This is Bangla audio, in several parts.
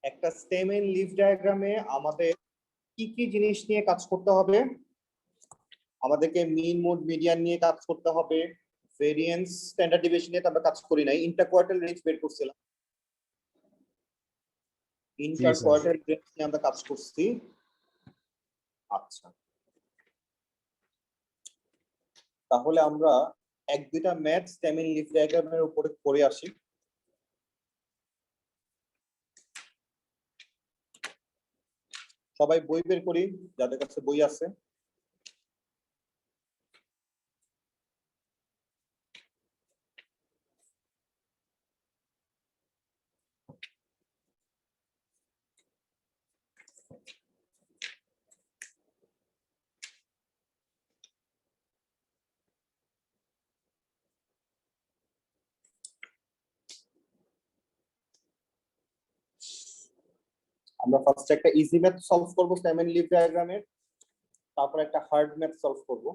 একটা স্টেম এন্ড লিফ ডায়াগ্রামে আমাদের কি কি জিনিস নিয়ে কাজ করতে হবে? আমাদেরকে মিন মোড মিডিয়ান নিয়ে কাজ করতে হবে, ভেরিয়েন্স স্ট্যান্ডার্ড ডেভিয়েশন নিয়ে তো আমরা কাজ করি নাই, ইন্টার কোয়ার্টাইল রেঞ্জ বের করছিলাম, ইন্টার কোয়ার্টাইল রেঞ্জ নিয়ে আমরা কাজ করছি। আচ্ছা, তাহলে আমরা এক দুইটা ম্যাথ স্টেম এন্ড লিফ ডায়াগ্রামের উপরে করে আসি। সবাই বই বের করি, যাদের কাছে বই আছে। আমরা ফার্স্ট একটা ইজি ম্যাথ সলভ করব স্টেম এন্ড লিফ ডায়াগ্রামের, তারপর একটা হার্ড ম্যাথ সলভ করব।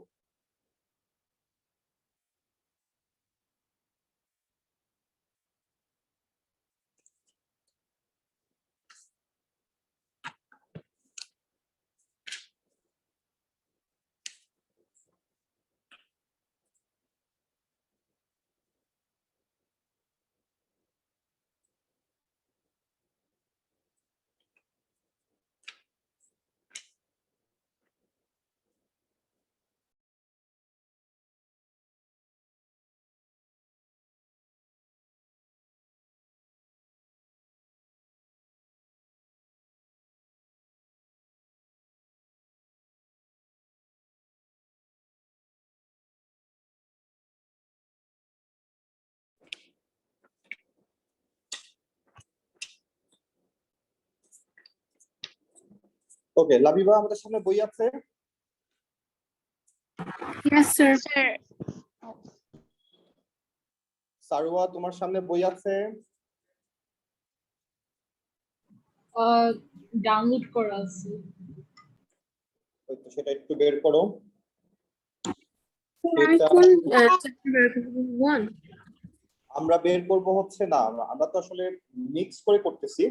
ওকে, লাবিবা আমাদের সামনে বই আছে? Yes, sir. সারোয়া তোমার সামনে বই আছে? ডাউনলোড করা আছে। ওই তো, সেটা একটু বের করো। আমরা বের করব হচ্ছে না, আমরা তো আসলে মিক্স করে করতেছি।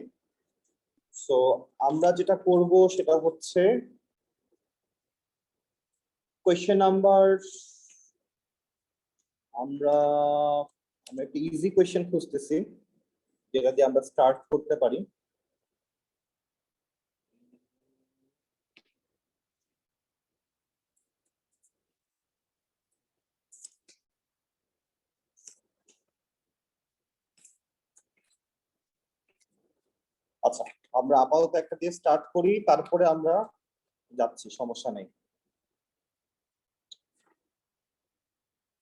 সো আমরা যেটা করব সেটা হচ্ছে কোয়েশ্চেন নাম্বার, আমরা একটা ইজি কোয়েশ্চেন খুঁজতেছি যেটা দিয়ে আমরা স্টার্ট করতে পারি। আচ্ছা, আমরা আপাতত একটা দিয়ে স্টার্ট করি, তারপরে আমরা যাচ্ছি, সমস্যা নেই।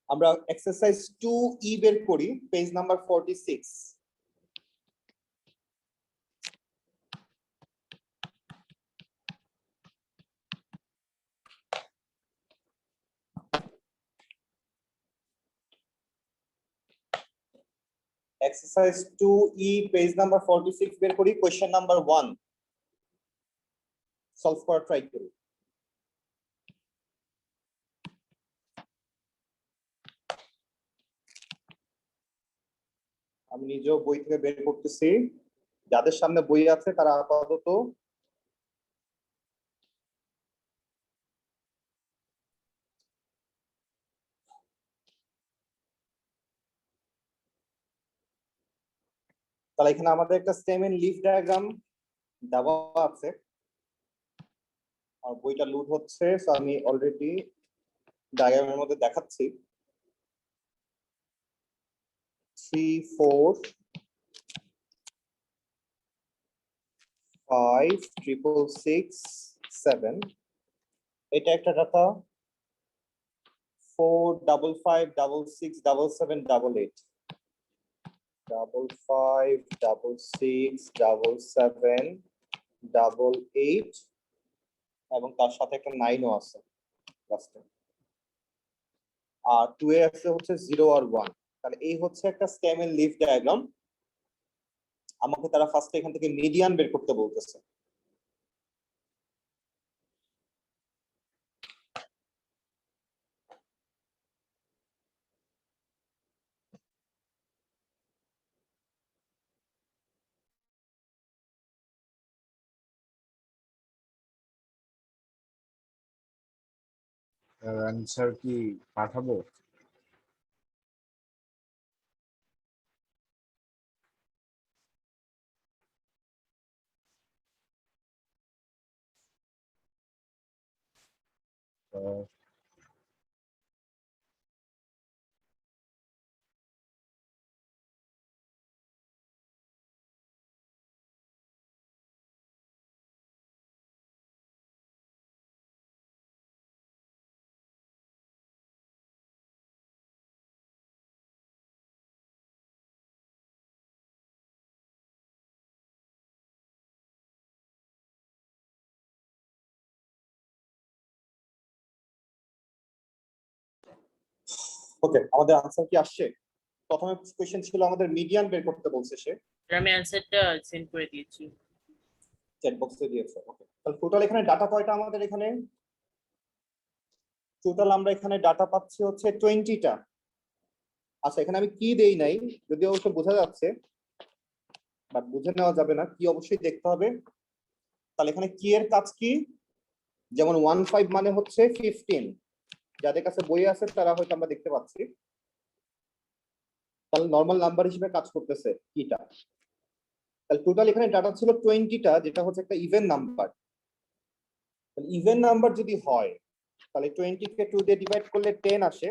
আমরা এক্সারসাইজ 2E বের করি, page number 46। Exercise 2E page number 46 বের করি, কোশ্চেন নাম্বার 1 সলভ করার ট্রাই করি। আমি নিজেও বই থেকে বের করতেছি, যাদের সামনে বই আছে তারা আপাতত তাহলে এখানে আমাদের একটা স্টেম এন্ড লিফ ডায়াগ্রাম দেওয়া আছে, আর বইটা লুড হচ্ছে, সো আমি অলরেডি ডায়াগ্রামের মধ্যে দেখাচ্ছি। 3 4 5 6 6 7, এটা একটা ডাটা। 4 5 5 6 6 7 8 5 5 6 7 8, এবং তার সাথে একটা 9ও আছে লাস্টে, আর 2 এ আছে হচ্ছে 0 আর 1। তাহলে এই হচ্ছে একটা স্টেম এন্ড লিফ ডায়াগ্রাম। আমাকে তারা ফার্স্ট এখান থেকে মিডিয়ান বের করতে বলতেছে। অ্যান্সার কি পাঠাবো? আহ, ওকে, আমাদের আনসার কি আসছে? প্রথমে কোশ্চেন ছিল আমাদের মিডিয়ান বের করতে বলছে সে, আমি অ্যান্সারটা সেন্ড করে দিয়েছি। চ্যাট বক্সে দিয়েছে। ওকে, তাহলে টোটাল এখানে ডাটা কয়টা আমাদের এখানে? টোটাল আমরা এখানে ডাটা পাচ্ছি হচ্ছে 20টা। আচ্ছা, এখানে আমি কি দেই নাই, যদিও অবশ্য বোঝা যাচ্ছে, বাট বুঝে নেওয়া যাবে না, কি অবশ্যই দেখতে হবে। তাহলে এখানে কি এর কাজ কি? যেমন 15 মানে হচ্ছে 15, যাদের কাছে বই আছে তারা হয়তো আমরা দেখতে পাচ্ছি। তাহলে নর্মাল নাম্বার হিসেবে কাজ করতেছে কিটা। তাহলে টোটাল এখানে ডাটা ছিল 20টা, যেটা হচ্ছে একটা ইভেন নাম্বার। ইভেন নাম্বার যদি হয় তাহলে 20 কে 2 দিয়ে ডিভাইড করলে 10 আসে।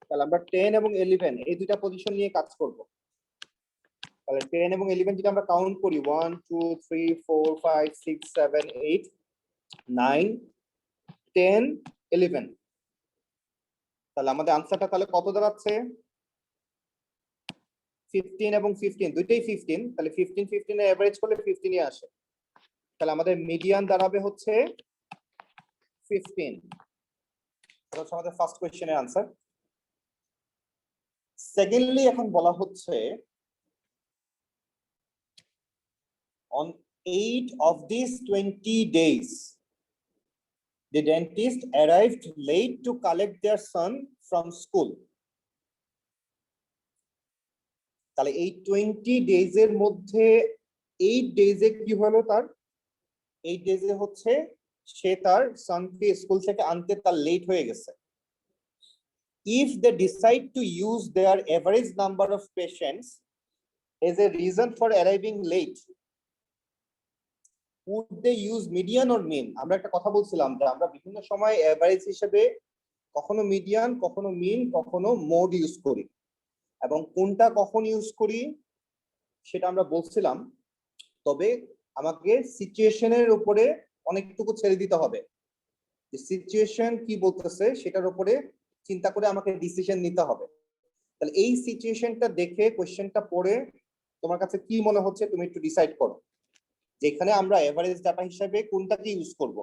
তাহলে আমরা 10 এবং 11 এই দুইটা পজিশন নিয়ে কাজ করব। তাহলে 10 এবং 11 যদি আমরা কাউন্ট করি 1 2 3 4 5 6 7 8 9 10 11, তাহলে আমাদের আনসারটা তাহলে কত দাঁড়াচ্ছে? 15 এবং 15 দুইটাই 15, তাহলে 15 15 এর এভারেজ করলে 15ই আসে। তাহলে আমাদের মিডিয়ান দাঁড়াবে হচ্ছে 15। এটা হচ্ছে আমাদের ফার্স্ট কোশ্চেনের আনসার। সেকেন্ডলি এখন বলা হচ্ছে on 8 of these 20 days the dentist arrived late to collect their son from school. তাহলে এই 20 ডেজ এর মধ্যে 8 ডেজে কি হলো তার? 8 ডেজে হচ্ছে সে তার সনকে স্কুল থেকে আনতে তার লেট হয়ে গেছে। If they decide to use their average number of patients as a reason for arriving late, would they use median or mean? আমরা একটা কথা বলছিলাম যে আমরা বিভিন্ন সময় এভারেজ হিসেবে কখনো মিডিয়ান, কখনো মিন, কখনো মোড ইউজ করি, এবং কোনটা কখন ইউজ করি সেটা আমরা বলছিলাম। তবে আমাকে সিচুয়েশনের উপরে অনেকটুকু ছেড়ে দিতে হবে, যে সিচুয়েশন কি বলতেছে সেটার উপরে চিন্তা করে আমাকে ডিসিশন নিতে হবে। তাহলে এই সিচুয়েশনটা দেখে কোশ্চেনটা পড়ে তোমার কাছে কি মনে হচ্ছে তুমি একটু ডিসাইড করো, যেখানে আমরা এভারেজ ডাটা হিসেবে কোনটাকে ইউজ করব,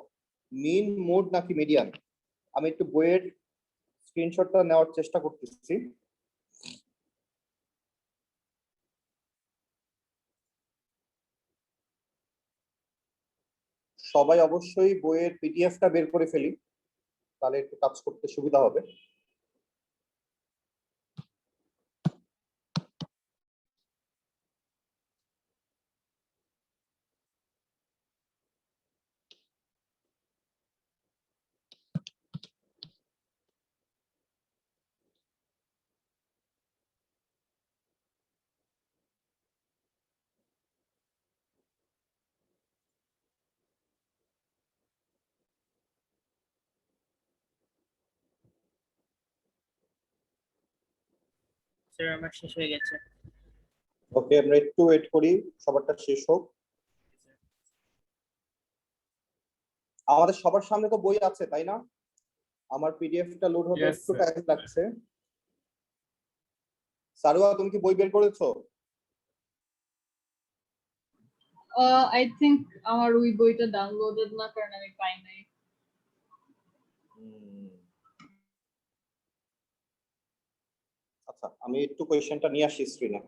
মিন, মোড নাকি মিডিয়ান। আমি একটু বইয়ের স্ক্রিনশটটা নেওয়ার চেষ্টা করতেছি। সবাই অবশ্যই বইয়ের পিডিএফটা বের করে ফেলি, তাহলে একটু কাজ করতে সুবিধা হবে। স্যার আমার শেষ হয়ে গেছে। ওকে, আমরা একটু ওয়েট করি সবারটা শেষ হোক। আমাদের সবার সামনে তো বই আছে তাই না? আমার পিডিএফটা লোড হতে Yes, একটু sir. টাইম লাগছে। সারোয়া, তুমি কি বই বের করেছো? I think আমার ওই বইটা ডাউনলোডেড না, কারণ আমি পাই নাই। আচ্ছা, আমি একটু কোয়েশ্চেনটা নিয়ে আসি স্ক্রিনে।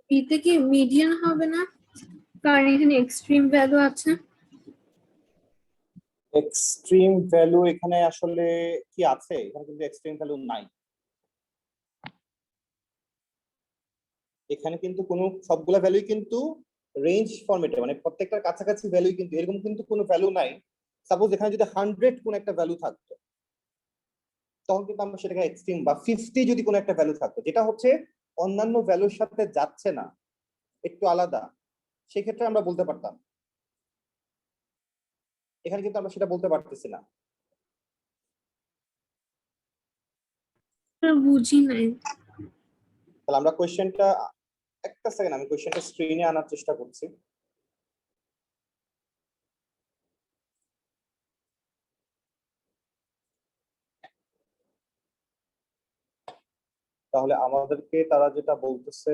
বিতে কি মিডিয়ান হবে না, কারণ এখানে এক্সট্রিম ভ্যালু আছে। এক্সট্রিম ভ্যালু এখানে আসলে কি আছে? এখানে কিন্তু এক্সট্রিম ভ্যালু নাই। এখানে কিন্তু কোনো সবগুলা ভ্যালুই কিন্তু রেঞ্জ ফরম্যাটে, মানে প্রত্যেকটার কাছাকাছি ভ্যালু, কিন্তু এরকম কিন্তু কোনো ভ্যালু নাই। সাপোজ এখানে যদি 100 কোন একটা ভ্যালু থাকতো, তখন কিন্তু আমরা সেটাকে এক্সট্রিম, বা 50 যদি কোনো একটা ভ্যালু থাকতো যেটা হচ্ছে অন্যান্য ভ্যালুর সাথে যাচ্ছে না, একটু আলাদা, সেক্ষেত্রে আমরা বলতে পারতাম। এখানে কিন্তু আমরা সেটা বলতে পারতেছি না। বুঝি নাই। তাহলে আমরা কোয়েশ্চেনটা, একটা সেকেন্ড, আমি কোয়েশ্চেনটা স্ক্রিনে আনার চেষ্টা করছি। তাহলে আমাদেরকে তারা যেটা বলতেছে,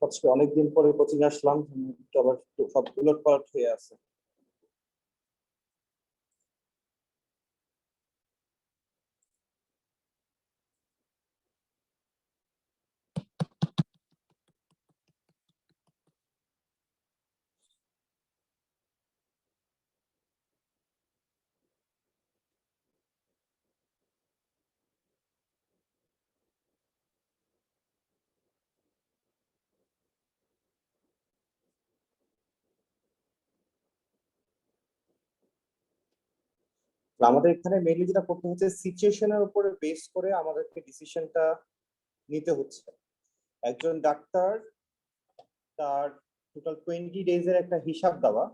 আজকে অনেকদিন পরে কোচিং আসলাম, একটু আবার সব উলট পালট হয়ে আছে। আমাদের এখানে মেইনলি যেটা করতে হচ্ছে, সিচুয়েশনের উপরে বেস করে আমাদেরকে ডিসিশনটা নিতে হচ্ছে। একজন ডাক্তার, তার টোটাল 20 ডেজ এর একটা হিসাব দেওয়া,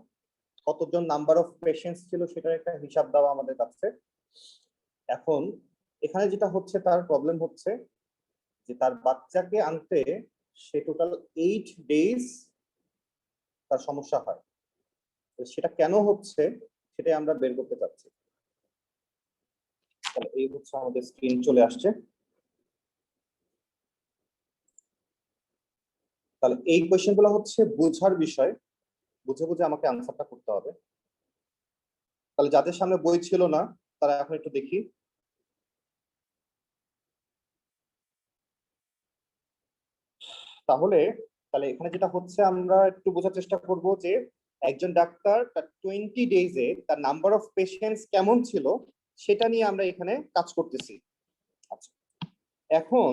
কতজন নাম্বার অফ পেশেন্টস ছিল সেটার একটা হিসাব দেওয়া আমাদের কাছে। এখন এখানে যেটা হচ্ছে, তার প্রবলেম হচ্ছে যে তার বাচ্চাকে আনতে সে টোটাল 8 ডেজ তার সমস্যা হয়। তো সেটা কেন হচ্ছে সেটাই আমরা বের করতে চাচ্ছি। তাহলে এই হচ্ছে আমাদের স্ক্রিন চলে আসছে। তাহলে এই কোয়েশ্চেন গুলো হচ্ছে বোঝার বিষয়, বুঝে বুঝে আমাকে আনসারটা করতে হবে। তাহলে যাদের সামনে বই ছিল না তারা এখন একটু দেখি। তাহলে তাহলে এখানে যেটা হচ্ছে, আমরা একটু বোঝার চেষ্টা করব যে একজন ডাক্তার তার 20 ডেজে তার নাম্বার অফ পেশেন্টস কেমন ছিল সেটা নিয়ে আমরা এখানে কাজ করতেছি। আচ্ছা, এখন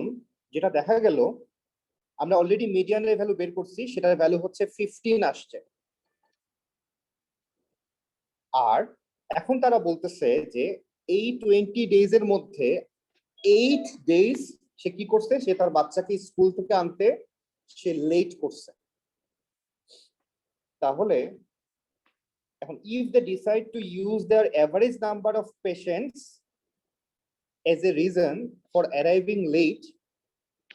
যেটা দেখা গেল, আমরা অলরেডি মিডিয়ানের ভ্যালু বের করছি, সেটার ভ্যালু হচ্ছে 15 আসছে। আর এখন তারা বলতেছে যে এই 20 ডেজ এর মধ্যে 8 ডেজ সে কি করছে, সে তার বাচ্চাকে স্কুল থেকে আনতে সে লেট করছে। তাহলে এখন if they decide to use their average number of patients as a reason for arriving late,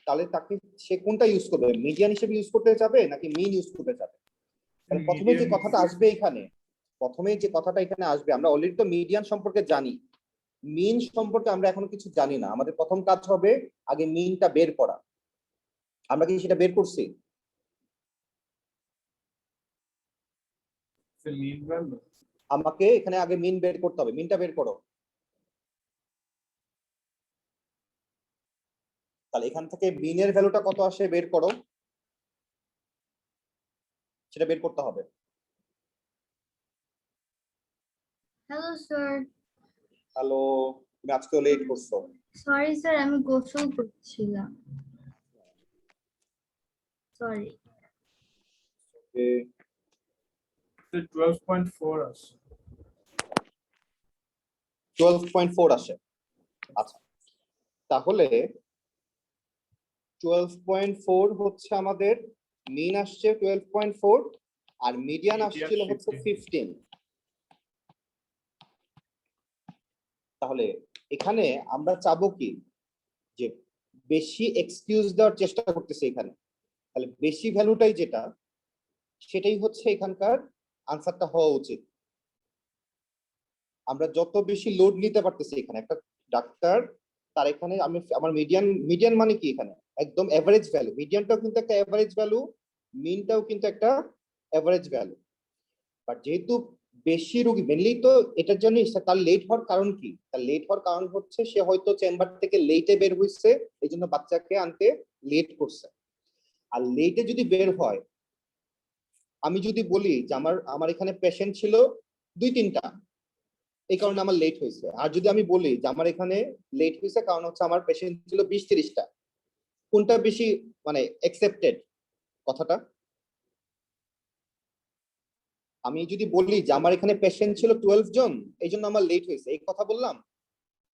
তাহলে তাকে সে কোনটা ইউজ করবে, মিডিয়ান হিসেবে ইউজ করতে যাবে নাকি মিন ইউজ করতে যাবে? তাহলে প্রথমে যে কথাটা আসবে এখানে, আমরা অলরেডি তো মিডিয়ান সম্পর্কে জানি, মিন সম্পর্কে আমরা এখনো কিছু জানি না। আমাদের প্রথম কাজ হবে আগে মিনটা বের করা। আমরা কি সেটা বের করছি? আমাকে এখানে আগে মিন বের করতে হবে। মিনটা বের করো। তাহলে এখান থেকে মিনের ভ্যালুটা কত আসে বের করো, সেটা বের করতে হবে। Hello sir. হ্যালো, তুমি আজকেও লেট করছো। সরি স্যার, আমি গোসল করছিলাম। সরি। 12.4 আছে। 12.4 আসে। আচ্ছা, তাহলে 12.4 হচ্ছে আমাদের মিন আসছে 12.4, আর মিডিয়ান আসছিল হচ্ছে 15। তাহলে এখানে আমরা চাবো কি, যে বেশি এক্সকিউজ দেওয়ার চেষ্টা করতেছি এখানে। তাহলে বেশি ভ্যালুটাই যেটা, সেটাই হচ্ছে এখানকার আনসারটা হওয়া উচিত। আমরা যত বেশি লোড নিতে পারতেছি এখানে, একটা ডাক্তার তার এখানে আমি আমার মিডিয়ান মানে কি, এখানে একদম এভারেজ ভ্যালু, মিডিয়ানটাও কিন্তু একটা এভারেজ ভ্যালু, মিনটাও কিন্তু একটা এভারেজ ভ্যালু, বাট যেহেতু বেশি রোগী মেনলি তো এটার জন্য তার লেট হওয়ার কারণ কি? তার লেট হওয়ার কারণ হচ্ছে সে হয়তো চেম্বার থেকে লেটে বের হয়েছে, এই জন্য বাচ্চাকে আনতে লেট করছে। আর লেটে যদি বের হয়, আমি যদি বলি যে আমার আমার এখানে পেশেন্ট ছিল 2-3টা, এই কারণে আমার লেট হয়েছে। আর যদি আমি বলি যে আমার এখানে লেট হয়েছে কারণ হচ্ছে আমার পেশেন্ট ছিল 20-30টা, কোনটা বেশি মানে অ্যাকসেপ্টেড কথাটা? আমি যদি বলি যে আমার এখানে পেশেন্ট ছিল 12 জন, এই জন্য আমার লেট হয়েছে, এই কথা বললাম।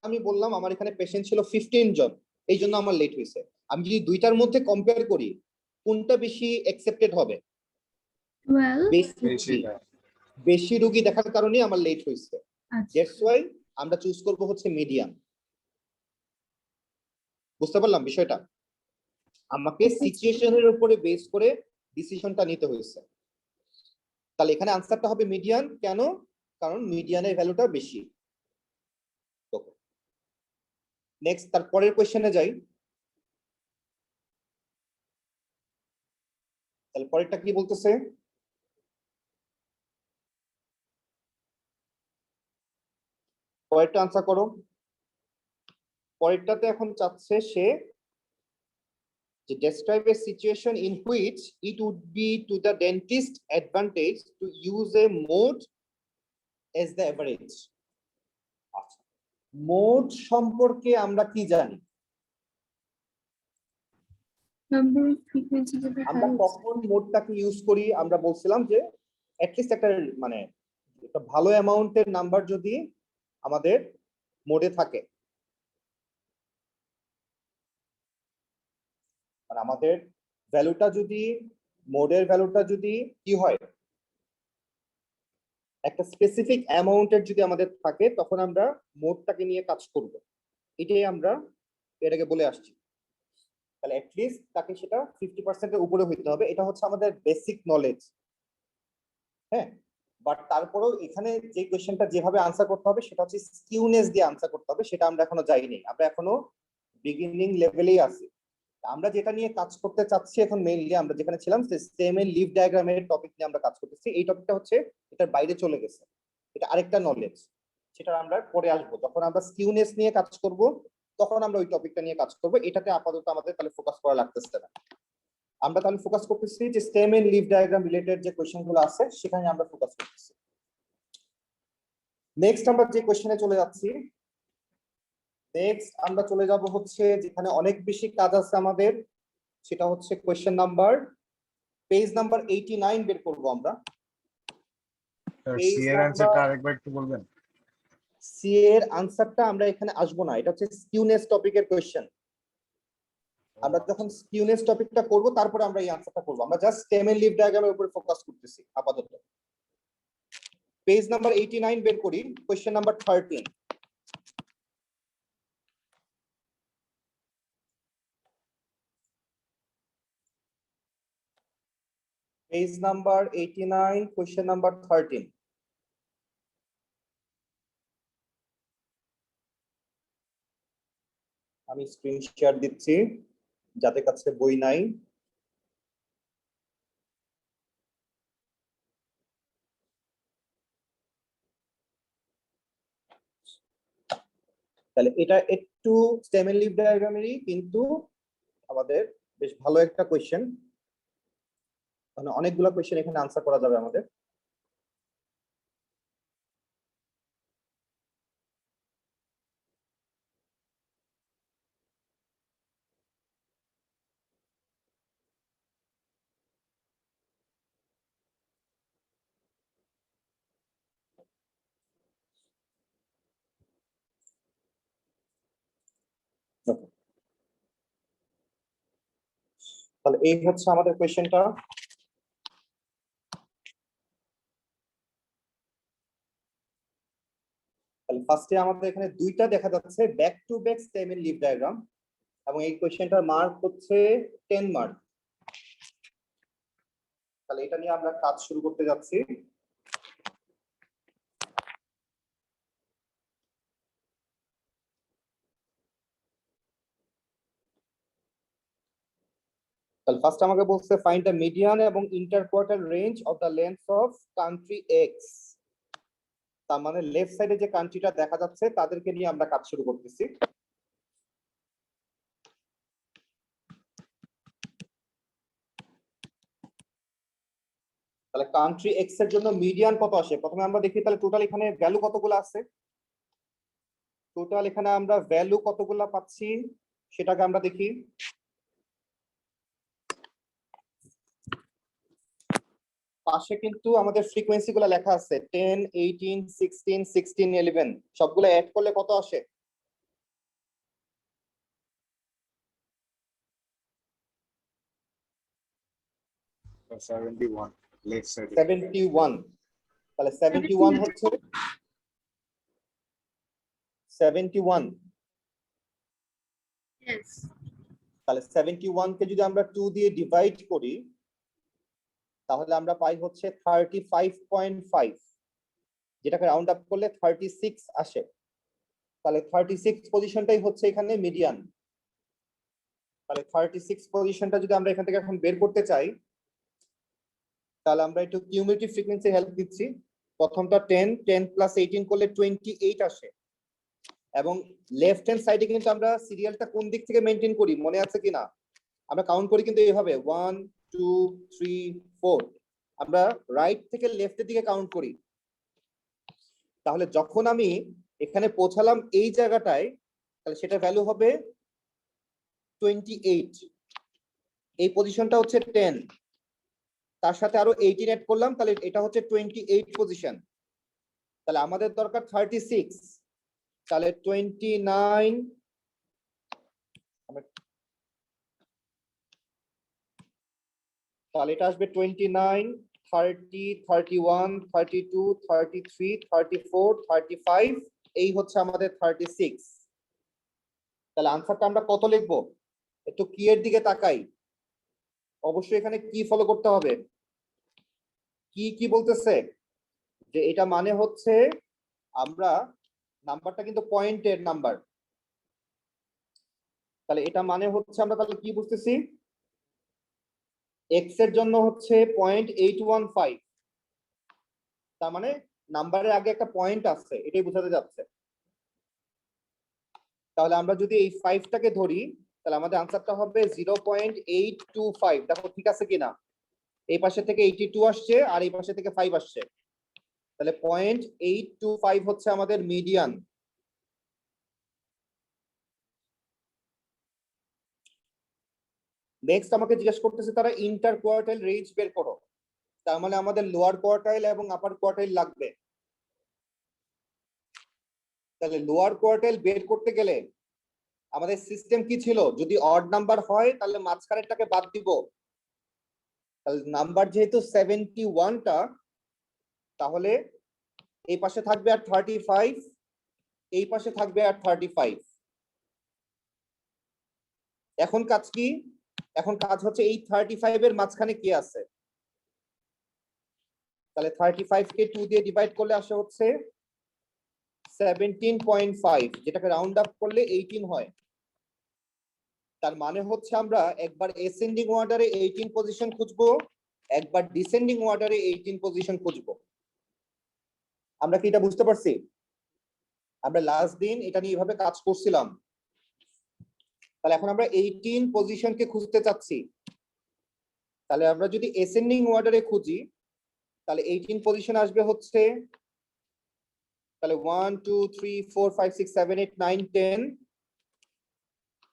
আমি বললাম আমার এখানে পেশেন্ট ছিল 15 জন, এই জন্য আমার লেট হয়েছে। আমি যদি দুইটার মধ্যে কম্পেয়ার করি, কোনটা বেশি অ্যাকসেপ্টেড হবে? 12 বেশি বেশি রোগী দেখার কারণে আমার লেট হয়েছে। আচ্ছা দ্যাটস ওয়াই আমরা চুজ করব হচ্ছে মিডিয়ান। বুঝতে পারলাম বিষয়টা? আমাকে সিচুয়েশনের উপরে বেস করে ডিসিশনটা নিতে হয়েছে। তাহলে এখানে আনসারটা হবে মিডিয়ান। কেন? কারণ মিডিয়ানের ভ্যালুটা বেশি। নেক্সট, তারপরের কোশ্চেনে যাই। তাহলে পরেরটা কি বলতেছে? পরেরটা আনসার করো। পরেরটাতে এখন চাচ্ছে সে যে describe a situation in which it would be to the dentist advantage to use a mode as the average. আচ্ছা, মোড সম্পর্কে আমরা কি জানি? নাম্বার অফ ফ্রিকোয়েন্সি যেটা আমরা হয় কখন মোডটাকে ইউজ করি? আমরা বলছিলাম যে অ্যাটলিস্ট একটা মানে একটা ভালো অ্যামাউন্টের নাম্বার যদি আমাদের মোডে থাকে, মানে আমাদের ভ্যালুটা যদি মোডের ভ্যালুটা যদি কি হয়, একটা স্পেসিফিক অ্যামাউন্টের যদি আমাদের থাকে, তখন আমরা মোডটাকে নিয়ে কাজ করব। এটাই আমরা এটাকে বলে আসছি। তাহলে অ্যাটলিস্ট তাকে সেটা 50% এর উপরে হইতে হবে, এটা হচ্ছে আমাদের বেসিক নলেজ। হ্যাঁ, বাট তারপরেও এখানে যে কোশ্চেনটা যেভাবে আনসার করতে হবে সেটা হচ্ছে স্কিউনেস দিয়ে আনসার করতে হবে, সেটা আমরা এখনো যাইনি, আমরা এখনো বিগিনিং লেভেলেই আছি। আমরা যেটা নিয়ে কাজ করতে চাচ্ছি এখন মেইনলি, আমরা যেখানে ছিলাম সিস্টেম এন্ড লিভ ডায়াগ্রামের টপিক নিয়ে আমরা কাজ করতেছি। এই টপিকটা হচ্ছে এটার বাইরে চলে গেছে, এটা আরেকটা নলেজ, সেটা আমরা পরে আসবো। যখন আমরা স্কিউনেস নিয়ে কাজ করব তখন আমরা ওই টপিকটা নিয়ে কাজ করব। এটাতে আপাতত আমাদের তাহলে ফোকাস করা লাগতেছে না। আমরা তাহলে ফোকাস করতেছি যে stem and leaf diagram related যে কোশ্চেনগুলো আছে সেখানে আমরা ফোকাস করতেছি। নেক্সট আমরা যে কোশ্চেনে চলে যাচ্ছি, নেক্সট আমরা চলে যাব হচ্ছে যেখানে অনেক বেশি কাজ আছে আমাদের, সেটা হচ্ছে কোশ্চেন নাম্বার পেজ নাম্বার 89 বের করব আমরা। সি এর অ্যানসারটা আরেকবার একটু বলবেন? সি এর আনসারটা আমরা এখানে আসবো না, এটা হচ্ছে স্কিউনেস টপিকের কোশ্চেন। আমরা যখন স্কিউনেস টপিকটা করব তারপরে আমরা এই আনসারটা করব। আমরা জাস্ট স্টেম এন্ড লিভ ডায়াগ্রামের উপর ফোকাস করতেছি আপাতত। পেজ নাম্বার 89 বের করি, question number 13। Page number 89, question number 13। আমি স্ক্রিন শেয়ার দিচ্ছি যাদের কাছে বই নাই। তাহলে এটা একটু স্টেম এন্ড লিভ ডায়াগ্রামেরই, কিন্তু আমাদের বেশ ভালো একটা কোশ্চেন, মানে অনেকগুলো কোশ্চেন এখানে আনসার করা যাবে আমাদের। তাহলে এই হচ্ছে আমাদের কোশ্চেনটা। তাহলে ফার্স্টে আমাদের এখানে দুইটা দেখা যাচ্ছে back to back stem and leaf diagram, এবং এই কোশ্চেনটার মার্ক হচ্ছে 10 মার্ক। তাহলে এটা নিয়ে আমরা কাজ শুরু করতে যাচ্ছি। তাহলে ফার্স্ট আমাকে বলছে ফাইন্ড দ্য মিডিয়ান এবং interquartile range of the length of country X. তার মানে লেফট সাইডে যে কান্ট্রিটা দেখা যাচ্ছে তাদেরকে নিয়ে আমরা কাজ শুরু করতেছি। তাহলে কান্ট্রি এক্স এর জন্য মিডিয়ান কত আসে প্রথমে আমরা দেখি। তাহলে টোটাল এখানে ভ্যালু কতগুলো আছে, টোটাল এখানে আমরা ভ্যালু কতগুলো পাচ্ছি সেটাকে আমরা দেখি। পাশে কিন্তু আমাদের ফ্রিকোয়েন্সি গুলো লেখা আছে 10, 18, 16, 16, 11 সবগুলো অ্যাড করলে কত আসে? So 71 left side. 71। তাহলে 71 হচ্ছে 71। Yes. তাহলে 71 কে যদি আমরা 2 দিয়ে ডিভাইড করি তাহলে আমরা পাই হচ্ছে 35.5, যেটাকে রাউন্ড আপ করলে 36 আসে। তাহলে 36 পজিশনটাই হচ্ছে এখানে মিডিয়ান। তাহলে 36 পজিশনটা যদি আমরা এখান থেকে এখন বের করতে চাই তাহলে আমরা একটু কিউমুলেটিভ ফ্রিকোয়েন্সি হেল্প দিচ্ছি। প্রথমটা 10, 10 প্লাস 18 করলে 28 আসে। এবং লেফট হ্যান্ড সাইডে কিন্তু আমরা সিরিয়ালটা কোন দিক থেকে মেনটেন করি মনে আছে কিনা? আমরা কাউন্ট করি কিন্তু এইভাবে 1, 2, 3, 4। আমরা রাইট থেকে লেফটের দিকে কাউন্ট করি। তাহলে যখন আমি এখানে পৌঁছালাম এই জায়গাটায় তাহলে সেটা ভ্যালু হবে 28। এই পজিশনটা হচ্ছে 10, তার সাথে আরো 18 অ্যাড করলাম তাহলে এটা হচ্ছে 28 পজিশন। তাহলে আমাদের দরকার 36। তাহলে 29, তাহলে এটা আসবে 29, 30, 31, 32, 33, 34, 35, এই হচ্ছে আমাদের 36। তাহলে আনসারটা আমরা কত লিখবো? একটু কি এর দিকে তাকাই। অবশ্যই এখানে কি ফলো করতে হবে। কি বলতেছে যে এটা মানে হচ্ছে আমরা নাম্বারটা কিন্তু পয়েন্টের নাম্বার। তাহলে এটা মানে হচ্ছে আমরা তাহলে কি বুঝতেছি, এক্স এর জন্য হচ্ছে 0.815। তার মানে নাম্বারের আগে একটা পয়েন্ট আছে, এটাই বোঝাতে যাচ্ছে। তাহলে আমরা যদি এই 5টাকে ধরি তাহলে আমাদের আনসারটা হবে 0.825। দেখো ঠিক আছে কিনা? এই পাশে থেকে 82 আসছে আর এই পাশে থেকে 5 আসছে। তাহলে 0.825 হচ্ছে আমাদের মিডিয়ান। নেক্সট আমাকে জিজ্ঞেস করতেছে তারা ইন্টার কোয়ার্টাইল রেঞ্জ বের করো। তার মানে আমাদের লোয়ার কোয়ার্টাইল এবং আপার কোয়ার্টাইল লাগবে। তাহলে লোয়ার কোয়ার্টাইল বের করতে গেলে আমাদের সিস্টেম কি ছিল, যদি অড নাম্বার হয় তাহলে মাঝখানেরটাকে বাদ দিব। তাহলে নাম্বার যেহেতু 71টা তাহলে এই পাশে থাকবে আর 35, এই পাশে থাকবে আর 35। এখন কাজ কি? এখন কাজ হচ্ছে এই 35 এর মাঝখানে কি আছে। তাহলে 35 কে 2 দিয়ে ডিভাইড করলে আসে হচ্ছে 17.5, যেটাকে রাউন্ড আপ করলে 18 হয়। তার মানে হচ্ছে আমরা একবার অ্যাসেন্ডিং অর্ডারে 18 পজিশন খুঁজবো, একবার ডিসেন্ডিং অর্ডারে 18 পজিশন খুঁজবো। আমরা কি এটা বুঝতে পারছি? আমরা লাস্ট দিন এটা নিয়ে এভাবে কাজ করছিলাম। তাহলে এখন আমরা 18 পজিশনকে খুঁজতে চাচ্ছি। তাহলে আমরা যদি অ্যাসেন্ডিং অর্ডারে খুঁজি তাহলে 18 পজিশন আসবে হচ্ছে, তাহলে 1, 2, 3, 4, 5, 6, 7, 8, 9, 10।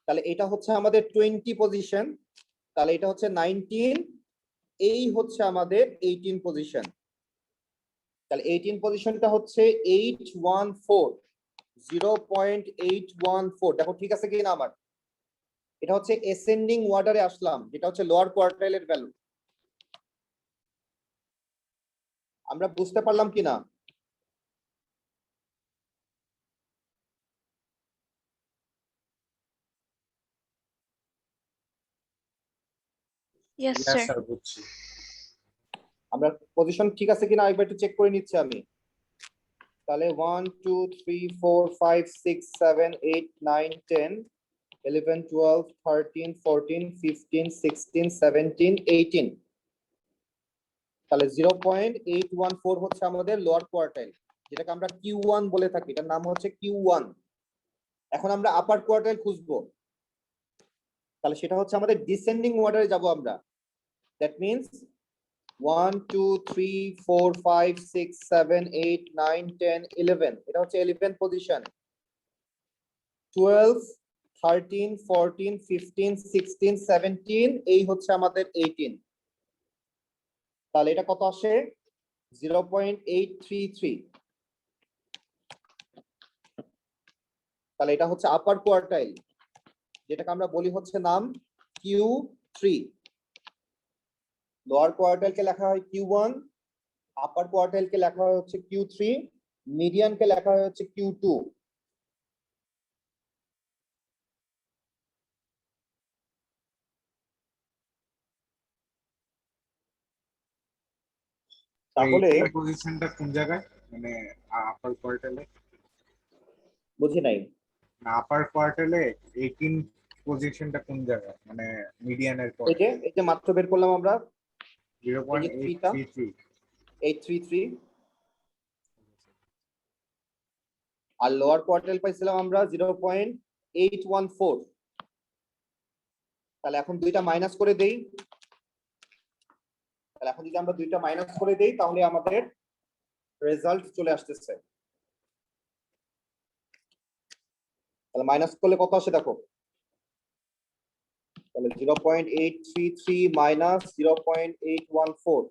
তাহলে এটা হচ্ছে আমাদের 20 পজিশন। তাহলে এটা হচ্ছে 19, এই হচ্ছে আমাদের 18 পজিশন। তাহলে 18 পজিশনটা হচ্ছে 814, 0.814। দেখো ঠিক আছে কিনা আমার? এটা হচ্ছে অ্যাসেন্ডিং অর্ডারে আসলাম, যেটা হচ্ছে লোয়ার কোয়ার্টাইলের ভ্যালু। আমরা বুঝতে পারলাম কিনা? Yes, Yes, sir. sir, বুঝছি। আমরা পজিশন ঠিক আছে কিনা একবার একটু চেক করে নিচ্ছি আমি। তাহলে 1, 2, 3, 4, 5, 6, 7, 8, 9, 10 11, 12, 13, 14, 15, 16, 17, 18 তাহলে 0.814 হচ্ছে আমাদের লোয়ার কোয়ার্টাইল, যেটাকে আমরা Q1 বলে থাকি, এটার নাম হচ্ছে Q1। এখন আমরা আপার কোয়ার্টাইল খুঁজবো, তাহলে সেটা হচ্ছে আমাদের ডিসেন্ডিং অর্ডারে যাব আমরা। দ্যাট মিন্স 1, 2, 3, 4, 5, 6, 7, 8, 9, 10, 11 এটা হচ্ছে 11 পজিশন। 12, 13, 14, 15, 16, 17 এই হচ্ছে আমাদের 18। তাহলে এটা কত আসে? 0.833। তাহলে এটা হচ্ছে আপার কোয়ার্টাইল, যেটাকে আমরা বলি হচ্ছে নাম Q3। লোয়ার কোয়ার্টাইলকে লেখা হয় Q1, আপার কোয়ার্টাইলকে লেখা হয় হচ্ছে Q3, মিডিয়ানকে লেখা হয় হচ্ছে Q2। তাহলে পজিশনটা কোন জায়গায়, মানে আপার কোয়ার্টাইলে? বুঝি নাই। আপার কোয়ার্টাইলে 18 পজিশনটা কোন জায়গায়, মানে মিডিয়ানের পর? এই যে মাত্র বের করলাম আমরা 0.833। 833, আর লোয়ার কোয়ার্টাইল পাইছিলাম আমরা 0.814। তাহলে এখন দুইটা মাইনাস করে দেই, তাহলে এখন যদি আমরা দুইটা মাইনাস করে দেই তাহলে আমাদের রেজাল্ট চলে আসতেছে। তাহলে মাইনাস করলে কত আসে দেখো, তাহলে 0.833 মাইনাস 0.814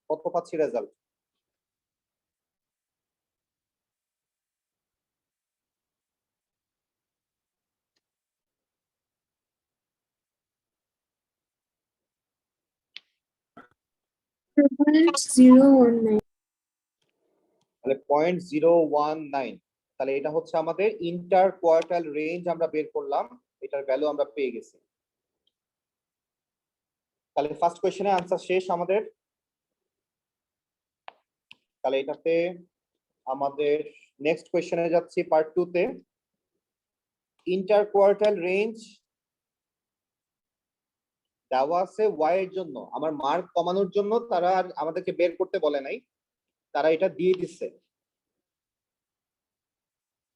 কত পাচ্ছি রেজাল্ট? তাহলে 0.019। তাহলে এটা হচ্ছে আমাদের ইন্টার কোয়ার্টাইল রেঞ্জ আমরা বের করলাম, এটার ভ্যালু আমরা পেয়ে গেছি। তাহলে ফার্স্ট কোশ্চেনের আনসার শেষ আমাদের। তাহলে এটাতে আমাদের নেক্সট কোশ্চেনে যাচ্ছি পার্ট 2 তে। ইন্টার কোয়ার্টাইল রেঞ্জ দেওয়া আছে ওয়াই এর জন্য, আমার মার্ক কমানোর জন্য তারা আর আমাদেরকে বের করতে বলে নাই, তারা এটা দিয়ে দিচ্ছে।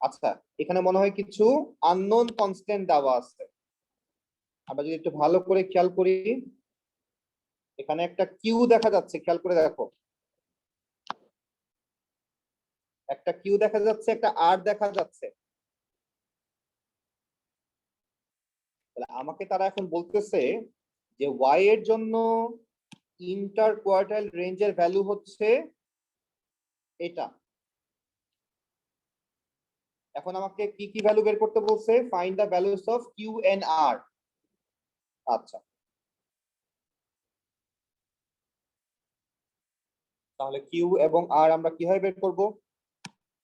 আচ্ছা, এখানে মনে হয় কিছু আননোন কনস্ট্যান্ট দেওয়া আছে। আমরা যদি একটু ভালো করে খেয়াল করি, এখানে একটা কিউ দেখা যাচ্ছে, খেয়াল করে দেখো, একটা কিউ দেখা যাচ্ছে, একটা আর দেখা যাচ্ছে। তাহলে আমাকে তারা এখন বলতেছে যে ওয়াই এর জন্য ইন্টার কোয়ার্টাইল রেঞ্জের ভ্যালু হচ্ছে এটা। এখন আমাকে কি কি ভ্যালু বের করতে বলছে? Find the values of Q and R. আচ্ছা, তাহলে কিউ এবং আর আমরা কিভাবে বের করব?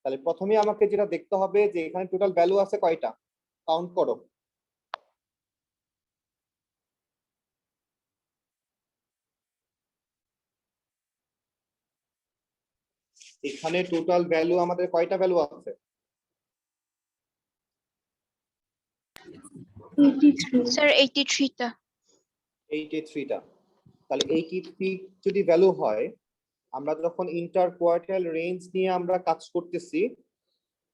তাহলে প্রথমে আমাকে যেটা দেখতে হবে যে এখানে টোটাল ভ্যালু আছে কয়টা, কাউন্ট করো। এখানে টোটাল ভ্যালু আমাদের কয়টা ভ্যালু আছে? 83 স্যার 83টা। 83টা। তাহলে 83 যদি ভ্যালু হয়, আমরা যখন ইন্টার কোয়ার্টাইল রেঞ্জ নিয়ে আমরা কাজ করতেছি,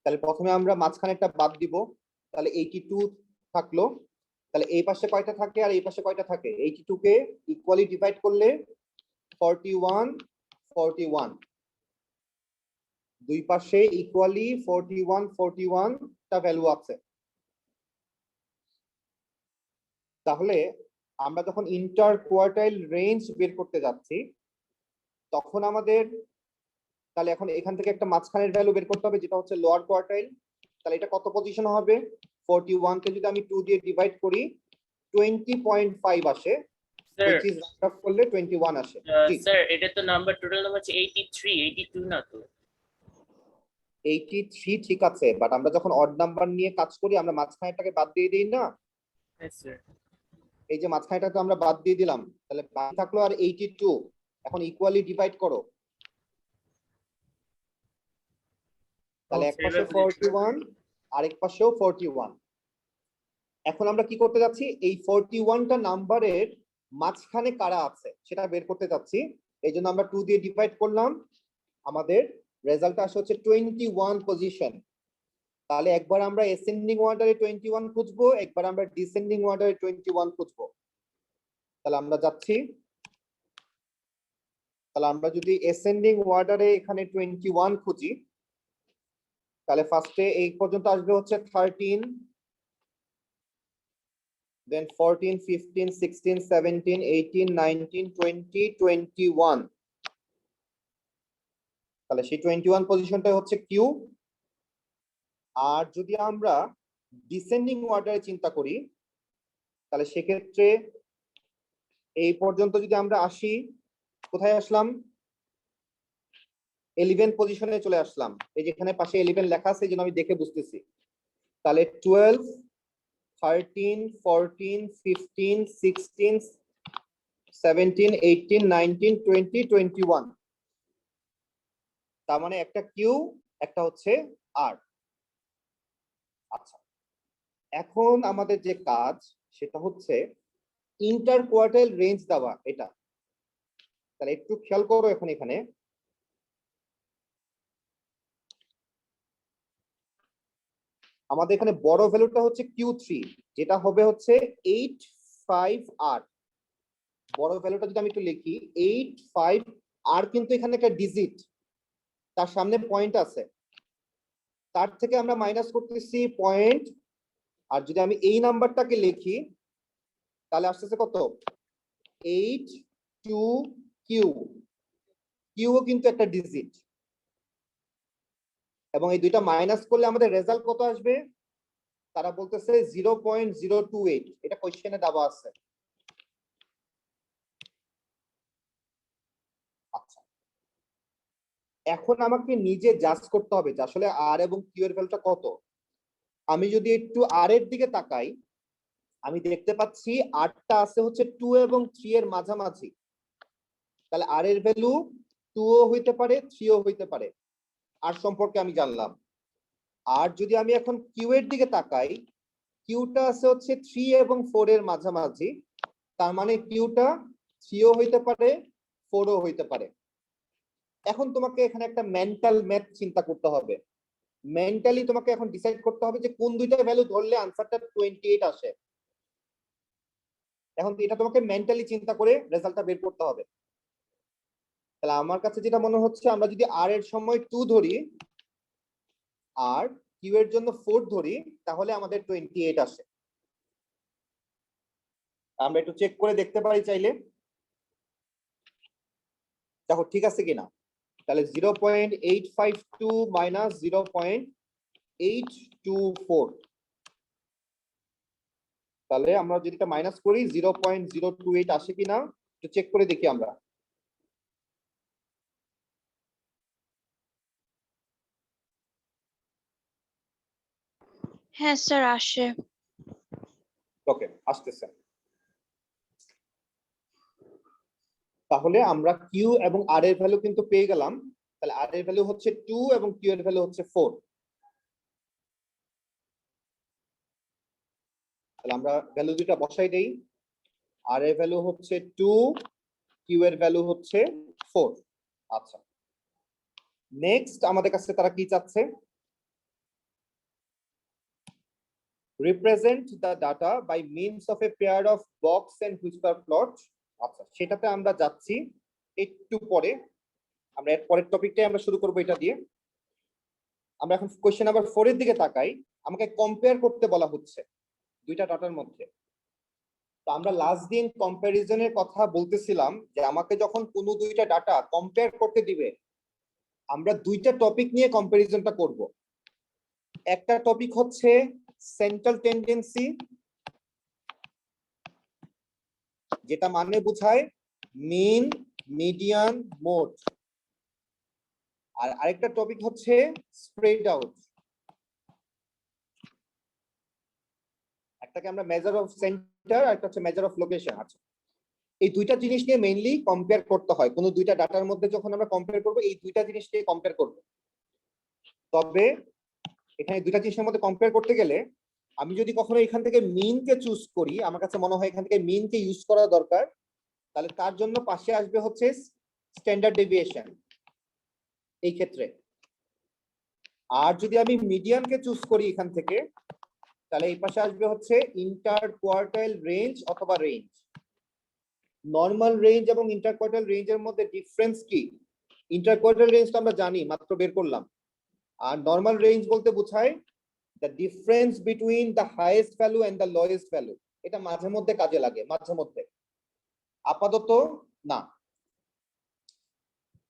তাহলে প্রথমে আমরা মাঝখানে একটা বাদ দিব, তাহলে 82 থাকলো। তাহলে এই পাশে কয়টা থাকে আর এই পাশে কয়টা থাকে? 82 কে ইকুয়ালি ডিভাইড করলে 41 41, দুই পাশে ইকুয়ালি 41 41 টা ভ্যালু আছে। তাহলে আমরা যখন ইন্টার কোয়ার্টাইল রেঞ্জ বের করতে যাচ্ছি তখন আমাদের, তাহলে এখন এখান থেকে একটা মাঝখানের ভ্যালু বের করতে হবে যেটা হচ্ছে লোয়ার কোয়ার্টাইল। তাহলে এটা কত পজিশন হবে? 41 কে যদি আমি 2 দিয়ে ডিভাইড করি 20.5 আসে, sir which is round off করলে 21 আসে। জি, স্যার এটা তো নাম্বার টোটাল নাম্বার হচ্ছে 83, 82 না তো? 83 ঠিক আছে, বাট আমরা যখন অড নাম্বার নিয়ে কাজ করি আমরা মাঝখানেরটাকে বাদ দিয়ে দিই না? হ্যাঁ স্যার। এই যে মাঝখানেটা তো আমরা বাদ দিয়ে দিলাম, তাহলে বাকি থাকলো আর 82। এখন ইকুয়ালি ডিভাইড করো, তাহলে এক পাশে 41 আরেক পাশেও 41। এখন আমরা কি করতে যাচ্ছি, এই 41টা নাম্বারের মাঝখানে কারা আছে সেটা বের করতে যাচ্ছি। এই জন্য আমরা 2 দিয়ে ডিভাইড করলাম, আমাদের রেজাল্ট আসে হচ্ছে 21 পজিশন। তাহলে একবার আমরা অ্যাসেন্ডিং অর্ডারে 21 খুঁজবো, একবার আমরা ডিসেন্ডিং অর্ডারে 21 খুঁজবো। তাহলে আমরা যাচ্ছি, তাহলে আমরা যদি অ্যাসেন্ডিং অর্ডারে এখানে 21 খুঁজি, তাহলে ফার্স্টে এই পর্যন্ত আসবে হচ্ছে 13, then 14, 15, 16, 17, 18, 19, 20, 21। তাহলে সেই 21 পজিশনটা হচ্ছে কিউ। আর যদি আমরা ডিসেন্ডিং অর্ডারে চিন্তা করি, তাহলে সেক্ষেত্রে এই পর্যন্ত যদি আমরা আসি, কোথায় আসলাম, 11 পজিশনে চলে আসলাম। এই যেখানে পাশে 11 লেখা আছে, এই জন্য আমি দেখে বুঝতেছি। তাহলে 12, 13, 14, 15, 16, 17, 18, 19, 20, 21। তার মানে একটা কিউ, একটা হচ্ছে আর। আচ্ছা, এখন আমাদের যে কাজ সেটা হচ্ছে ইন্টার কোয়ার্টাইল রেঞ্জ দেওয়া এটা। তাহলে একটু খেয়াল করো, এখন এখানে আমাদের এখানে বড় ভ্যালুটা হচ্ছে Q3, যেটা হবে হচ্ছে 85R। বড় ভ্যালুটা যদি আমি একটু লিখি 85R, কিন্তু এখানে একটা ডিজিট, তার সামনে পয়েন্ট আছে, তার থেকে আমরা মাইনাস করতেছি পয়েন্ট। আর যদি আমি এই নাম্বারটাকে লিখি তাহলে আসতেছে কত, 82Q। কিউও কিন্তু একটা ডিজিট, এবং এই দুইটা মাইনাস করলে আমাদের রেজাল্ট কত আসবে, তারা বলতেছে 0.028। এটা কোশ্চেনে দেওয়া আছে। আচ্ছা, এখন আমাকে নিজে জাজ করতে হবে যে আসলে আর এবং কিউ এর ভ্যালুটা কত। আমি যদি একটু আর এর দিকে তাকাই, আমি দেখতে পাচ্ছি আরটা আছে হচ্ছে 2 এবং 3 এর মাঝামাঝি। তাহলে আর এর ভ্যালু 2 ও হইতে পারে, 3 ও হইতে পারে। আর সম্পর্কে আমি জানলাম। আর যদি আমি এখন কিউ এর দিকে তাকাই, কিউটা আছে হচ্ছে 3 এবং 4 এর মাঝামাঝি। তার মানে কিউটা 3 ও হইতে পারে, 4 ও হইতে পারে। এখন তোমাকে এখানে একটা মেন্টাল ম্যাথ চিন্তা করতে হবে। মেন্টালি তোমাকে এখন ডিসাইড করতে হবে যে কোন দুইটা ভ্যালু ধরলে আনসারটা 28 আসে। এখন এটা তোমাকে মেন্টালি চিন্তা করে রেজাল্টটা বের করতে হবে। তাহলে আমার কাছে যেটা মনে হচ্ছে, আমরা যদি আর এর সময় 2 ধরি আর কিউ এর জন্য 4 ধরি, তাহলে আমাদের 28 আসে। আমরা একটু চেক করে দেখতে পারি চাইলে, দেখো ঠিক আছে কিনা। তাহলে 0.852 মাইনাস 0.824, তাহলে আমরা যদি এটা মাইনাস করি 0.028 আসে কিনা একটু চেক করে দেখি আমরা। হ্যাঁ স্যার আসে। ওকে, আসতেছে। তাহলে আমরা কিউ এবং আর এর ভ্যালু কিন্তু পেয়ে গেলাম। তাহলে আর এর ভ্যালু হচ্ছে 2 এবং কিউ এর ভ্যালু হচ্ছে 4। তাহলে আমরা ভ্যালু দুটো বসাই দেই। আর এর ভ্যালু হচ্ছে 2, কিউ এর ভ্যালু হচ্ছে 4। আচ্ছা, নেক্সট আমাদের কাছে তারা কি চাচ্ছে, represent the data by means of a pair of box and whisper plot। আচ্ছা, সেটাতে আমরা যাচ্ছি একটু পরে। আমরা এর পরের টপিকটাই আমরা শুরু করব এটা দিয়ে। আমরা এখন কোশ্চেন নাম্বার 4 এর দিকে তাকাই। আমাকে কম্পেয়ার করতে বলা হচ্ছে দুইটা ডাটার মধ্যে। তো আমরা লাস্ট দিন কম্প্যারিজনের কথা বলতেছিলাম যে আমাকে যখন কোনো দুইটা ডাটা কম্পেয়ার করতে দিবে, আমরা দুইটা টপিক নিয়ে কম্প্যারিজনটা করব। একটা টপিক হচ্ছে সেন্ট্রাল টেন্ডেন্সি, যেটা মানে বোঝায় মিন, মিডিয়ান, মোড। আর আরেকটা টপিক হচ্ছে স্প্রেড আউট, একটাকে আমরা মেজার অফ সেন্টার আর একটা হচ্ছে মেজার অফ লোকেশন। আছে এই দুইটা জিনিস নিয়ে মেইনলি কম্পেয়ার করতে হয়। কোনো দুইটা ডাটার মধ্যে যখন আমরা কম্পেয়ার করব, এই দুইটা জিনিস নিয়ে কম্পেয়ার করব। তবে এখানে দুইটা জিনিসের মধ্যে কম্পেয়ার করতে গেলে আমি যদি কখনো এখান থেকে মিনকে চুজ করি, আমার কাছে মনে হয় এখান থেকে মিনকে ইউজ করা দরকার, তাহলে তার জন্য পাশে আসবে হচ্ছে স্ট্যান্ডার্ড ডেভিয়েশন এই ক্ষেত্রে। আর যদি আমি মিডিয়ানকে চুজ করি এখান থেকে, তাহলে এই পাশে আসবে হচ্ছে ইন্টার কোয়ার্টাইল রেঞ্জ অথবা রেঞ্জ। নর্মাল রেঞ্জ এবং ইন্টার কোয়ার্টাইল রেঞ্জের মধ্যে ডিফারেন্স কি? ইন্টার কোয়ার্টাইল রেঞ্জ তো আমরা জানি, মাত্র বের করলাম। আর নর্মাল রেঞ্জ বলতে বোঝায় the difference between the highest value and the lowest value। এটা মাঝে মধ্যে কাজে লাগে, মাঝে মধ্যে, আপাতত না।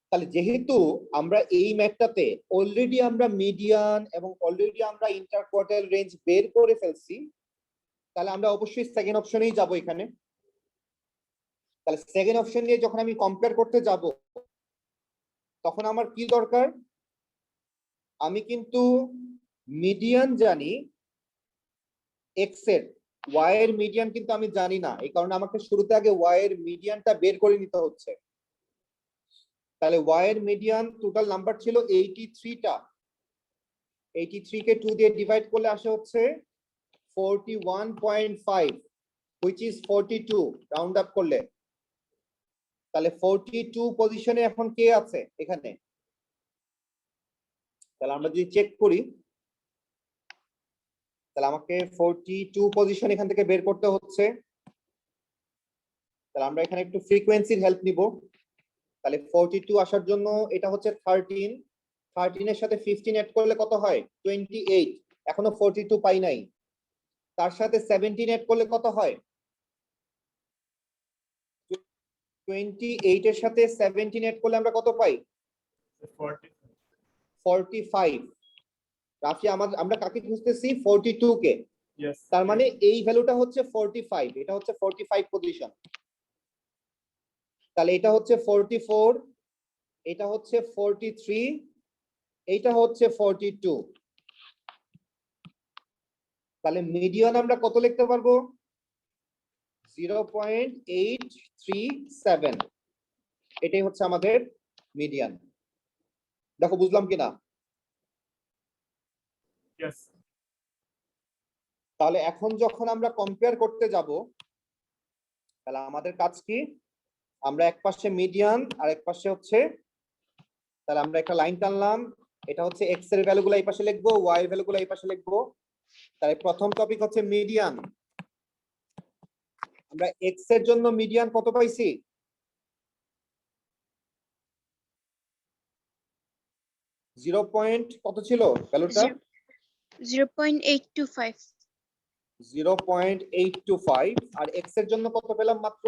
তাহলে যেহেতু আমরা এই ম্যাথটাতে অলরেডি আমরা মিডিয়ান এবং অলরেডি আমরা ইন্টার কোয়ার্টাইল রেঞ্জ বের করে ফেলছি, তাহলে আমরা অবশ্যই সেকেন্ড অপশনেই যাব এখানে। তাহলে সেকেন্ড অপশন নিয়ে যখন আমি কম্পেয়ার করতে যাব, তখন আমার কি দরকার? আমি কিন্তু মিডিয়ান জানি এক্স এর, ওয়াই এর মিডিয়ান কিন্তু আমি জানি না। এই কারণে আমাকে শুরুতে আগে ওয়াই এর মিডিয়ানটা বের করে নিতে হচ্ছে। তাহলে ওয়াই এর মিডিয়ান টোটাল নাম্বার ছিল 83টা। 83 কে 2 দিয়ে ডিভাইড করলে আসে হচ্ছে 41.5, which is 42 রাউন্ড আপ করলে। তাহলে 42 পজিশনে এখন কে আছে এখানে? তাহলে আমরা যদি চেক করি, তাহলে আমাকে 42 পজিশন এখান থেকে বের করতে হচ্ছে। তাহলে আমরা এখানে একটু ফ্রিকোয়েন্সির হেল্প নিব। তাহলে 42 আসার জন্য এটা হচ্ছে 13, 13 এর সাথে 15 অ্যাড করলে কত হয়? 28। এখনো 42 পাই নাই। তার সাথে 17 অ্যাড করলে কত হয়? 28 এর সাথে 17 অ্যাড করলে আমরা কত পাই? 45। রাফি, আমরা কাকে খুঁজতেছি? 42 কে। তার মানে এই ভ্যালুটা হচ্ছে 45, এটা হচ্ছে 45 পজিশন। তাহলে এটা হচ্ছে 44, এটা হচ্ছে 43, এটা হচ্ছে 42। তাহলে মিডিয়ান আমরা কত লিখতে পারবো? 0.837। এটাই হচ্ছে আমাদের মিডিয়ান। দেখো বুঝলাম কিনা? তাহলে এখন যখন আমরা কম্পেয়ার করতে যাব, তাহলে আমাদের কাজ কি? আমরা এক পাশে মিডিয়ান আর এক পাশে হচ্ছে, তাহলে আমরা একটা লাইন টানলাম। এটা হচ্ছে এক্স এর ভ্যালুগুলো এই পাশে লিখবো, ওয়াই এর ভ্যালুগুলো এই পাশে লিখবো। তাহলে প্রথম টপিক হচ্ছে মিডিয়ান। আমরা এক্স এর জন্য মিডিয়ান কত পাইছি? কত ছিল ভ্যালুটা? 0.825 0.825। আর এক্স এর জন্য কত পেলাম? মাত্র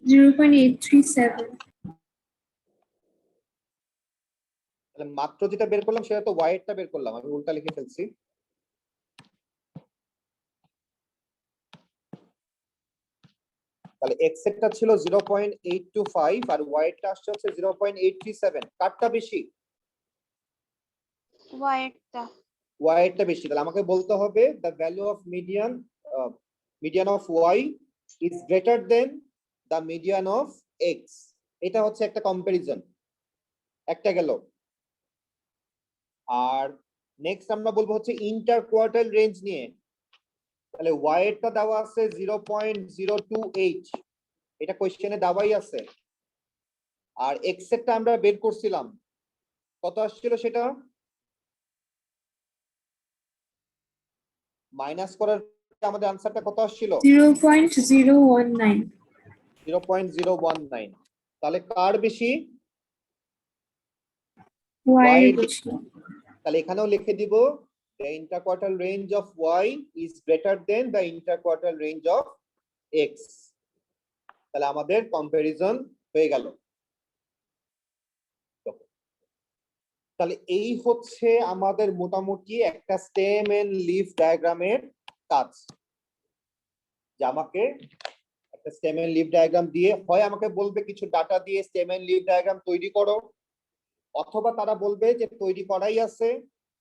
0.837 তাহলে মাত্র যেটা বের করলাম সেটা তো ওয়াই এরটা বের করলাম, আমি উল্টা লিখে ফেলছি। তাহলে এক্স এরটা ছিল 0.825 আর ওয়াই এরটা আসছে হচ্ছে 0.837। কারটা বেশি? ওয়াইটা ওয়াই এরটা বেশি। তাহলে আমাকে বলতে হবে the value of median of y is greater than the median of x। এটা হচ্ছে একটা কম্পারিজন, একটা গেল। আর নেক্সট আমরা বলবো হচ্ছে ইন্টার কোয়ার্টাইল রেঞ্জ নিয়ে। তাহলে ওয়াই এরটা দেওয়া আছে 0.028, এটা কোশ্চেনে দেওয়াই আছে। আর এক্স এরটা আমরা বের করছিলাম, কত আসছিল সেটা? মাইনাস করার আমাদের আনসারটা কত আসছিল? 0.019 0.019। তাহলে কার বেশি? ওয়াই এর বেশি। তাহলে এখানেও লিখে দিব the interquartile range of y is greater than the interquartile range of x। তাহলে আমাদের কম্পারিজন হয়ে গেল। তাহলে এই হচ্ছে আমাদের মোটামুটি একটা স্টেম এন্ড লিফ ডায়াগ্রামের কাজ। যে আমাকে একটা স্টেম এন্ড লিফ ডায়াগ্রাম দিয়ে হয় আমাকে বলবে কিছু ডাটা দিয়ে স্টেম এন্ড লিফ ডায়াগ্রাম তৈরি করো, অথবা তারা বলবে যে তৈরি করাই আছে,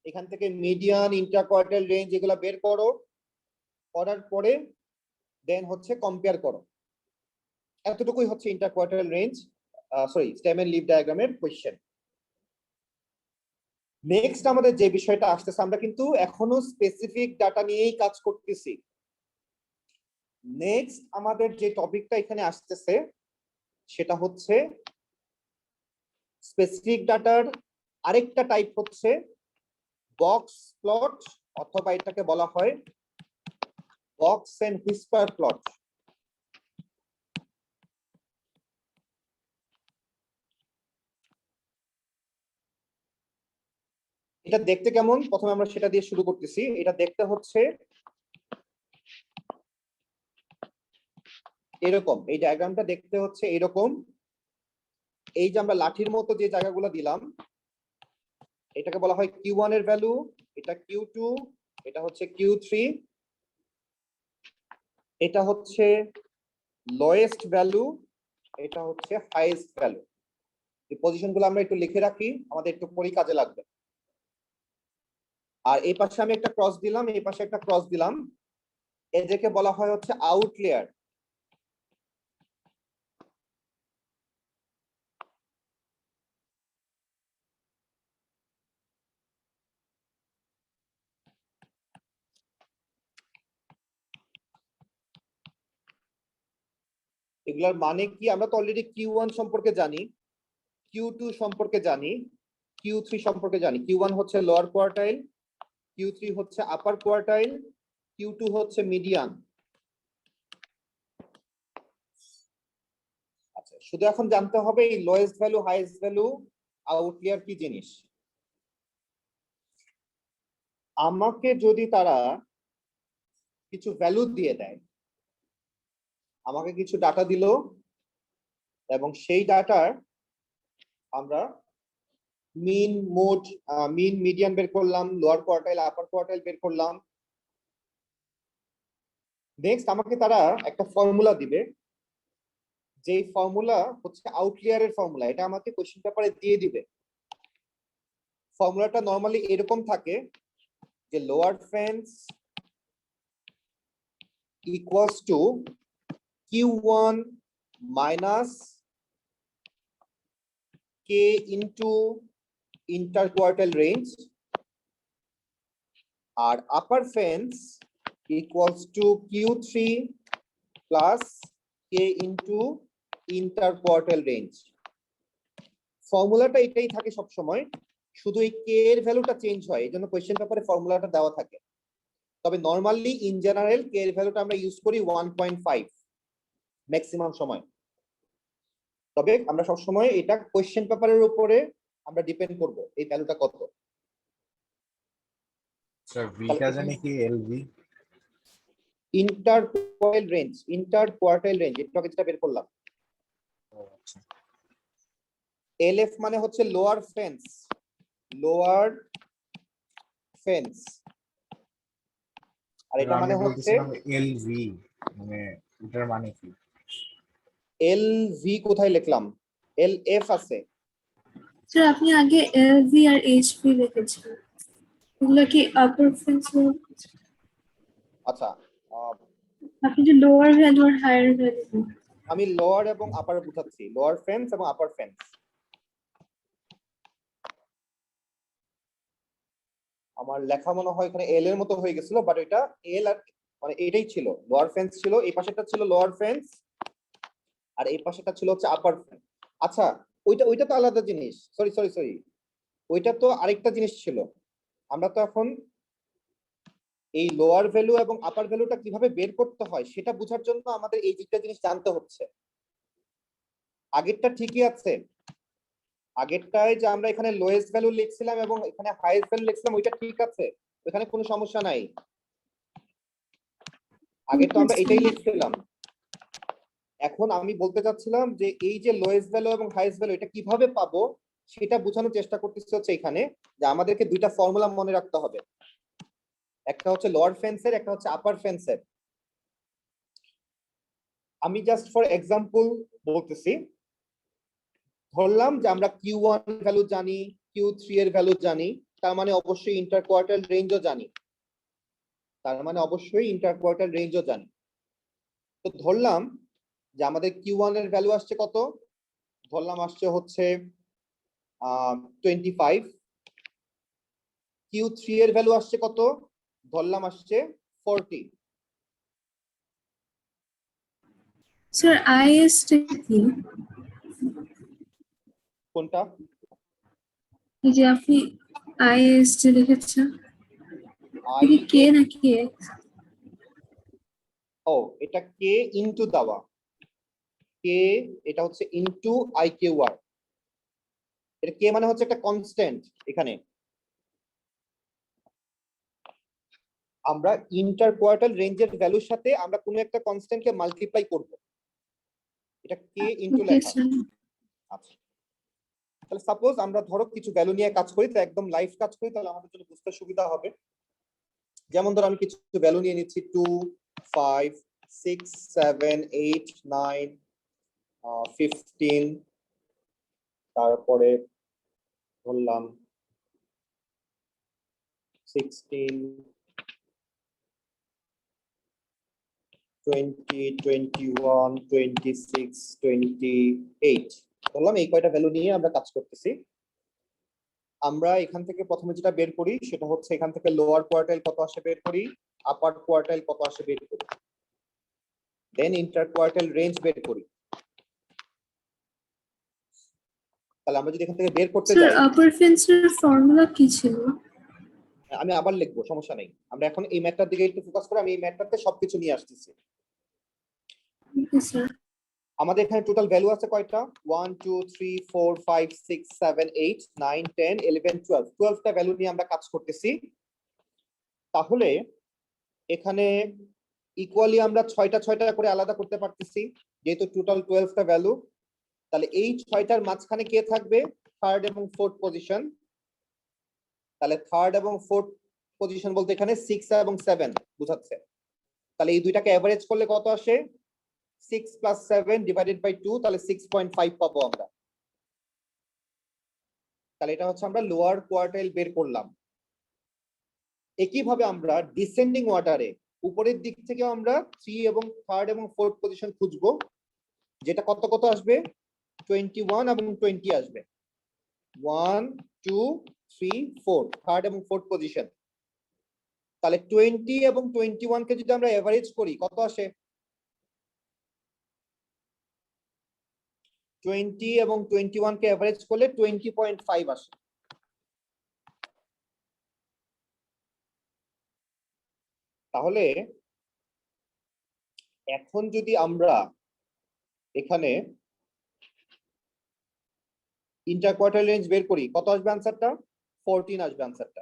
এখান থেকে মিডিয়ান, ইন্টারকোয়ার্টাইল রেঞ্জ এগুলা বের করো, করার পরে দেন হচ্ছে কম্পেয়ার করো। এতটুকুই হচ্ছে interquartile range sorry stem and leaf ডায়াগ্রামের কোশ্চেন। নেক্সট আমাদের যে বিষয়টা আসতেছে, আমরা কিন্তু এখনো স্পেসিফিক ডাটা নিয়েই কাজ করতেছি। নেক্সট আমাদের যে টপিকটা এখানে আসতেছে সেটা হচ্ছে স্পেসিফিক ডাটার আরেকটা টাইপ হচ্ছে বক্স প্লট, অথবা এটাকে বলা হয় বক্স এন্ড হুইসপার প্লট। এটা দেখতে কেমন, প্রথমে আমরা সেটা দিয়ে শুরু করতেছি। এটা দেখতে হচ্ছে এরকম, এই ডায়াগ্রামটা দেখতে হচ্ছে এরকম। এই যে আমরা লাঠির মতো যে জায়গাগুলো দিলাম, এটাকে বলা হয় Q1 এর ভ্যালু, এটা Q2, এটা হচ্ছে Q3, এটা হচ্ছে লোয়েস্ট ভ্যালু, এটা হচ্ছে হাইয়েস্ট ভ্যালু। এই পজিশনগুলো আমরা একটু লিখে রাখি, আমাদের একটু পরেই কাজে লাগবে। আর এই পাশে আমি একটা ক্রস দিলাম, এই পাশে একটা ক্রস দিলাম, এদেরকে বলা হয় হচ্ছে আউটলেয়ার। এগুলার মানে কি, আমরা তো অলরেডি Q1 সম্পর্কে জানি, Q2 সম্পর্কে জানি, Q3 সম্পর্কে জানি। Q1 হচ্ছে লোয়ার কোয়ার্টাইল, Q3 হচ্ছে আপার কোয়ার্টাইল, Q2 হচ্ছে মিডিয়ান। আচ্ছা, শুধু এখন জানতে হবে এই লোয়েস্ট ভ্যালু, হাইয়েস্ট ভ্যালু, আউটলিয়ার কি জিনিস। আমাকে যদি তারা কিছু ভ্যালু দিয়ে দেয়, আমাকে কিছু ডাটা দিল, এবং সেই ডাটার আমরা মিন, মোড, মিন, মিডিয়ান বের করলাম, লোয়ার কোয়ার্টাইল, আপার কোয়ার্টাইল বের করলাম। নেক্সট আমাকে তারা একটা ফর্মুলা দিবে, যেই ফর্মুলা হচ্ছে আউটলিয়ারের ফর্মুলা, এটা আমাকে কোশ্চেন পেপারে দিয়ে দিবে। ফর্মুলাটা নরমালি এরকম থাকে যে lower fence equals to Q1 minus K into interquartile range, আর upper fence equals to Q3 plus K into interquartile range. ফর্মুলাটা এটাই থাকে সব সময়, শুধু এই K এর ভ্যালুটা চেঞ্জ হয়, এই জন্য কোয়েশ্চেন পেপারে ফর্মুলাটা দেওয়া থাকে। তবে নরমালি ইন জেনারেল K এর ভ্যালুটা আমরা ইউজ করি 1.5 ম্যাক্সিমাম সময়। তবে আমরা সব সময় এটা কোয়েশ্চেন পেপারের উপরে আমরা ডিপেন্ড করব এই ভ্যালুটা কত। স্যার ভিটা জানি কি LV? Inter quartile range, inter quartile range একটু আগে যেটা বের করলাম। এলএফ মানে হচ্ছে লোয়ার ফেন্স, লোয়ার ফেন্স, আর এটা আমি মানে হচ্ছে বলতেছিলাম এলভি, মানে এটার মানে কি? এলভি কোথায় লিখলাম, এলএফ আছে। স্যার আপনি আগে এলভি আর এইচপি লিখেছেন, এগুলো কি আপার ফেন্স? আচ্ছা, আপনি যে লোয়ার ভ্যালু আর হায়ার ভ্যালু। আমি লোয়ার এবং আপার বুঝাচ্ছি, লোয়ার ফেন্স এবং আপার ফেন্স। আমার লেখা মনে হয় এখানে এল এর মতো হয়ে গেছিল, বাট এটা এল আর মানে এটাই ছিল, লোয়ার ফেন্স ছিল, এই পাশেটা ছিল লোয়ার ফেন্স, আর এই পাশেটা ছিল হচ্ছে আপার ফেন্স। আচ্ছা, ওইটা ওইটা তো আলাদা জিনিস, সরি সরি সরি, ওইটা তো আরেকটা জিনিস ছিল। আমরা তো এখন এই লোয়ার ভ্যালু এবং আপার ভ্যালুটা কিভাবে বের করতে হয় সেটা বোঝার জন্য আমাদের এই দুইটা জিনিস জানতে হচ্ছে। আগেরটা ঠিকই আছে, আগেরটায় যে আমরা এখানে লোয়েস্ট ভ্যালু লিখছিলাম এবং এখানে হাইয়েস্ট ভ্যালু লিখছিলাম, ওইটা ঠিক আছে, এখানে কোনো সমস্যা নাই। আগে তো আমরা এটাই লিখছিলাম। এখন আমি বলতে চাচ্ছিলাম যে এই যে লোয়েস্ট ভ্যালু এবং হাইয়েস্ট ভ্যালু এটা কিভাবে পাবো সেটা বোঝানোর চেষ্টা করতেছি হচ্ছে এখানে, যে আমাদেরকে দুইটা ফর্মুলা মনে রাখতে হবে, একটা হচ্ছে লোয়ার ফেন্সের, একটা হচ্ছে আপার ফেন্সের। আমি জাস্ট ফর এক্সাম্পল বলতেছি, ধরলাম যে আমরা Q1 এর ভ্যালু জানি, Q3 এর ভ্যালু জানি, তার মানে অবশ্যই ইন্টারকোয়ার্টাইল রেঞ্জও জানি, তার মানে অবশ্যই ইন্টারকোয়ার্টাইল রেঞ্জও জানি। তো ধরলাম যে আমাদের Q1 এর ভ্যালু আসছে কত, ধরলাম আসছে হচ্ছে 25, Q3 এর ভ্যালু আসছে কত? ধরলাম আসছে 40। স্যার আইএস কি? কোনটা? এই যে আপনি আইএস যে লিখেছেন, আই এটা কি কে নাকি এক্স? ও এটা কে ইনটু দেওয়া, কে এটা হচ্ছে ইনটু IQR। এটা কে মানে হচ্ছে একটা কনস্ট্যান্ট। এখানে আমরা ইন্টার কোয়ার্টাল রেঞ্জের ভ্যালুর সাথে আমরা কোনো একটা কনস্ট্যান্টকে মাল্টিপ্লাই করব, এটা কে ইনটু ওকে লেখা। স্যার। আচ্ছা, তাহলে সাপোজ আমরা ধরো কিছু ভ্যালু নিয়ে কাজ করি, তো একদম লাইভ কাজ করি, তাহলে আমাদের জন্য বুঝতে সুবিধা হবে। যেমন ধরো আমি কিছু ভ্যালু নিয়ে নিচ্ছি 2 5 6 7 8 9 15, তারপরে ধরলাম 16 20 21 26 28, ধরলাম এই কয়টা ভ্যালু নিয়ে আমরা কাজ করতেছি। আমরা এখান থেকে প্রথমে যেটা বের করি সেটা হচ্ছে এখান থেকে লোয়ার কোয়ার্টাইল কত আসে বের করি, আপার কোয়ার্টাইল কত আসে বের করি, দেন ইন্টার কোয়ার্টাইল রেঞ্জ বের করি। তাহলে আমরা যদি এখান থেকে বের করতে স্যার যাই, আপার ফেন্সের ফর্মুলা কি ছিল? আমি আবার লিখবো, সমস্যা নেই। আমরা এখন এই ম্যাথটার দিকে একটু ফোকাস করে আমি এই ম্যাথটাতে সবকিছু নিয়ে আসতেছি। Okay sir. আমাদের এখানে টোটাল ভ্যালু আছে কয়টা? 1 2 3 4 5 6 7 8 9 10 11 12, 12টা ভ্যালু নিয়ে আমরা কাজ করতেছি। তাহলে এখানে ইকুয়ালি আমরা 6টা 6টা করে আলাদা করতে পারতেছি, যেহেতু টোটাল 12টা ভ্যালু। তাহলে এই 6টার মাঝখানে কে থাকবে? থার্ড এবং ফোর্থ পজিশন। তাহলে থার্ড এবং ফোর্থ পজিশন বলতে এখানে 6 এবং 7 বোঝাচ্ছে। তাহলে এই দুইটাকে এভারেজ করলে কত আসে? 6 + 7 / 2, তাহলে 6.5 পাবো আমরা। তাহলে এটা হচ্ছে আমরা লোয়ার কোয়ার্টাইল বের করলাম। একইভাবে আমরা ডিসেন্ডিং অর্ডারে উপরের দিক থেকে আমরা 3 এবং থার্ড এবং ফোর্থ পজিশন খুঁজবো, যেটা কত কত আসবে? 21 এবং 20 আসবে। 1 2 3 4 থার্ড এবং ফোর্থ পজিশন। তাহলে 20 এবং 21 কে যদি আমরা এভারেজ করি কত আসে? 20 এবং 21 কে এভারেজ করলে 20.5 আসে। তাহলে এখন যদি আমরা এখানে ইন্টার কোয়ার্টাইল রেঞ্জ বের করি, কত আসবে আনসারটা? 14 আসবে আনসারটা।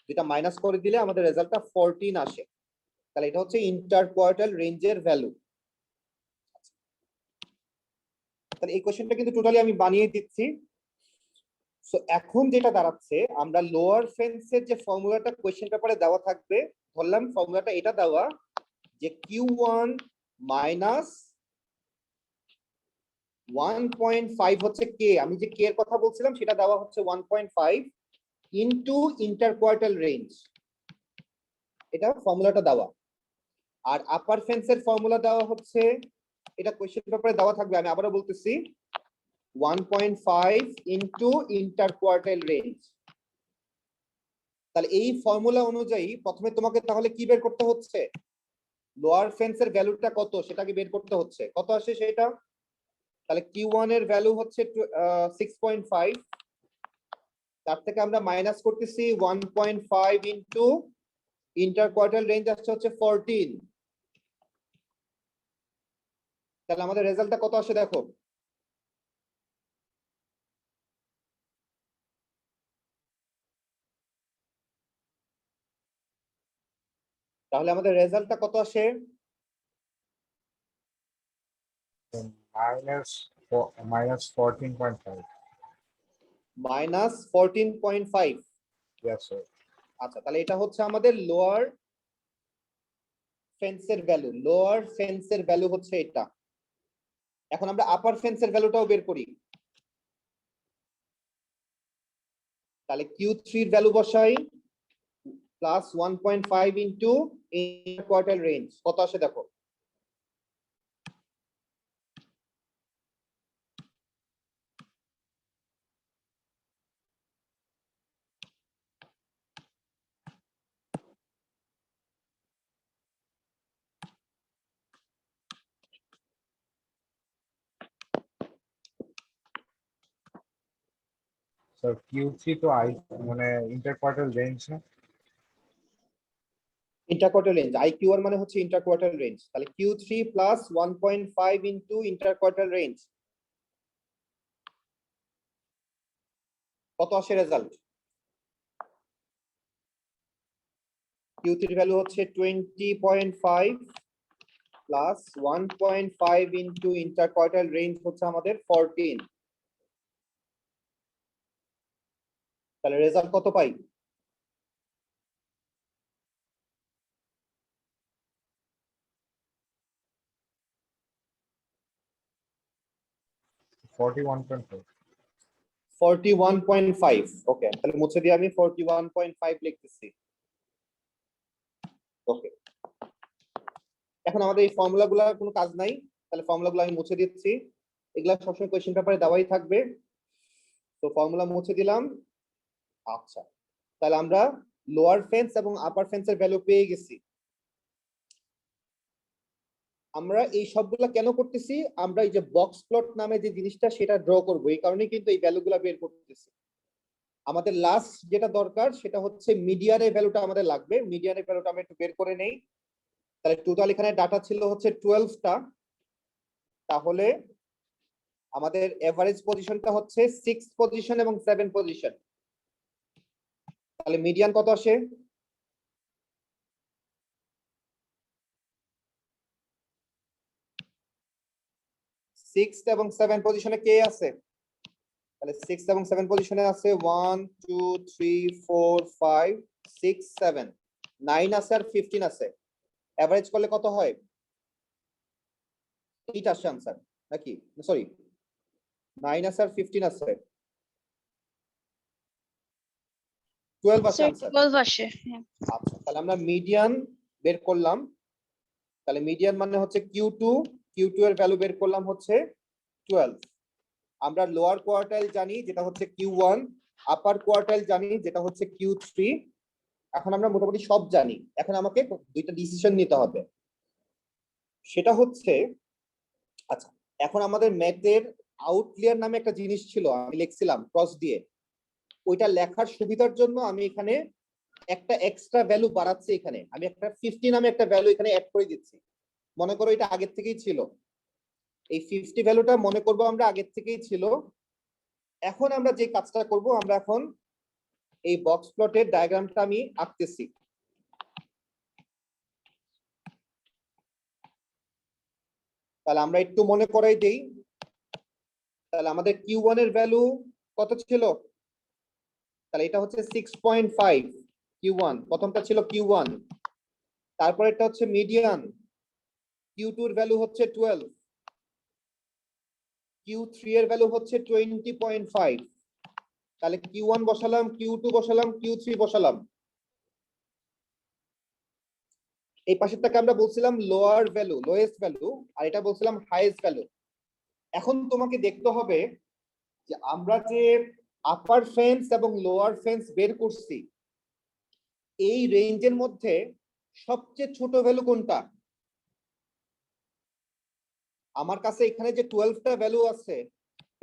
যেটা মাইনাস করে দিলে আমাদের রেজাল্টটা 14 আসে। তাহলে এটা হচ্ছে ইন্টার কোয়ার্টাইল রেঞ্জের ভ্যালু। তাহলে এই কোশ্চেনটা কিন্তু টোটালি আমি বানিয়ে দিচ্ছি। সো এখন যেটা দাঁড়াচ্ছে, আমরা লোয়ার ফেন্সের যে ফর্মুলাটা কোশ্চেন পেপারে দেওয়া থাকবে, ধরলাম ফর্মুলাটা এটা দেওয়া যে Q1 মাইনাস 1.5 হচ্ছে কে, আমি যে কে এর কথা বলছিলাম সেটা দেওয়া হচ্ছে 1.5 ইনটু ইন্টার কোয়ার্টাইল রেঞ্জ, এটা ফর্মুলাটা দেওয়া। আর আপার ফেন্সের ফর্মুলা দেওয়া হচ্ছে, এটা কোশ্চেন পেপারে দেওয়া থাকবে, আমি আবারও বলতেছি 1.5 ইনটু ইন্টার কোয়ার্টাইল রেঞ্জ। তাহলে এই ফর্মুলা অনুযায়ী প্রথমে তোমাকে তাহলে কি বের করতে হচ্ছে? লোয়ার ফেন্সের ভ্যালুটা কত সেটাকে বের করতে হচ্ছে, কত আসে সেটা। তাহলে Q1 এর ভ্যালু হচ্ছে 6.5, তার থেকে আমরা মাইনাস করতেছি 1.5 ইনটু ইন্টার কোয়ার্টাইল রেঞ্জ আসছে হচ্ছে 14। তাহলে আমাদের রেজাল্টটা কত আসে দেখো। তাহলে আমাদের রেজাল্টটা কত আসে? minus 14.5. -14.5। Yes, sir. আচ্ছা, তাহলে এটা হচ্ছে আমাদের লোয়ার ফেন্সের ভ্যালু। লোয়ার ফেন্সের ভ্যালু হচ্ছে এটা। এখন আমরা আপার ফেন্সের ভ্যালুটাও বের করি। তাহলে Q3 এর ভ্যালু বসাই plus 1.5 into inter quartile range, কত আসে দেখো। স্যার Q3 তো মানে ইন্টারকোয়ার্টার রেঞ্জ না? ইন্টারকোয়ার্টার রেঞ্জ, IQR মানে হচ্ছে ইন্টারকোয়ার্টার রেঞ্জ, তাহলে Q3 প্লাস 1.5 ইন্টু ইন্টারকোয়ার্টার রেঞ্জ কত আসে রেজাল্ট? Q3 ভ্যালু হচ্ছে 20.5 প্লাস 1.5 ইন্টু ইন্টারকোয়ার্টার রেঞ্জ হচ্ছে আমাদের 14, তাহলে রেজাল্ট কত পাই? ফর্টি 41.5। ওকে, তাহলে মুছে দিয়ে আমি 41.5 লিখতেছি। ওকে, এখন আমাদের এই ফর্মুলাগুলো কোনো কাজ নাই, তাহলে ফর্মুলাগুলো আমি মুছে দিচ্ছি। এগুলা সবসময় কোয়েশ্চেন পেপারে দেওয়াই থাকবে, তো ফর্মুলা মুছে দিলাম। আচ্ছা, তাহলে আমরা লোয়ার ফেন্স এবং আপার ফেন্সের ভ্যালু পেয়ে গেছি। আমরা এই সবগুলা কেন করতেছি? আমরা এই যে বক্স প্লট নামে যে জিনিসটা সেটা ড্র করব, এই কারণে কিন্তু এই ভ্যালুগুলা বের করতেছি। আমাদের লাস্ট যেটা দরকার সেটা হচ্ছে মিডিয়ানের ভ্যালুটা আমাদের লাগবে। মিডিয়ানের ভ্যালুটা আমরা একটু বের করে নেই। তাহলে টোটাল এখানে ডাটা ছিল হচ্ছে 12টা, তাহলে আমাদের এভারেজ পজিশনটা হচ্ছে 6 পজিশন এবং 7 পজিশন। তাহলে মিডিয়ান কত আসে? 6 এবং 7 পজিশনে কে আছে? তাহলে 6 এবং 7 পজিশনে আছে 1 2 3 4 5 6 7 9 আছে আর 15 আছে। এভারেজ করলে কত হয়? 8 আসে आंसर নাকি? সরি, 9 আছে আর 15 আছে, 12 আসে आंसर। 12 আসে। হ্যাঁ। আচ্ছা, তাহলে আমরা মিডিয়ান বের করলাম। তাহলে মিডিয়ান মানে হচ্ছে Q2 এর ভ্যালু বের করলাম হচ্ছে 12। আমরা লোয়ার কোয়ার্টাইল জানি যেটা হচ্ছে Q1, আপার কোয়ার্টাইল জানি যেটা হচ্ছে Q3। এখন আমরা মোটামুটি সব জানি, এখন আমাকে দুইটা ডিসিশন নিতে হবে। সেটা হচ্ছে, আচ্ছা, এখন আমাদের ম্যাথের আউটলিয়ার নামে একটা জিনিস ছিল, আমি লিখছিলাম ক্রস দিয়ে। ওইটা লেখার সুবিধার জন্য আমি এখানে একটা এক্সট্রা ভ্যালু বাড়াচ্ছি। এখানে আমি একটা 50 নামে একটা ভ্যালু এখানে অ্যাড করে দিচ্ছি। মনে করো এটা আগের থেকেই ছিল, এই 50 ভ্যালুটা মনে করবো আমরা আগের থেকেই ছিল। এখন আমরা যে কাজটা করব, আমরা এখন এই বক্স প্লটের ডায়াগ্রামটা আমি আঁকতেছি। তাহলে আমরা একটু মনে করাই দেই। তাহলে আমাদের Q1 এর ভ্যালু কত ছিল? তাহলে এটা হচ্ছে 6.5 Q1, প্রথমটা ছিল Q1। তারপর এটা হচ্ছে মিডিয়ান, Q2 এর ভ্যালু হচ্ছে 12, Q3 এর ভ্যালু হচ্ছে 20.5। তাহলে Q1 বসালাম, Q2 বসালাম, Q3 বসালাম। এই পাশেরটাকে আমরা বলছিলাম লোয়ার ভ্যালু, লোয়েস্ট ভ্যালু, আর এটা বলছিলাম হাইয়েস্ট ভ্যালু। এখন তোমাকে দেখতে হবে যে আমরা যে আপার ফেন্স এবং লোয়ার ফেন্স বের করছি, এই রেঞ্জের মধ্যে সবচেয়ে ছোট ভ্যালু কোনটা? আমার কাছে এখানে যে 12টা ভ্যালু আছে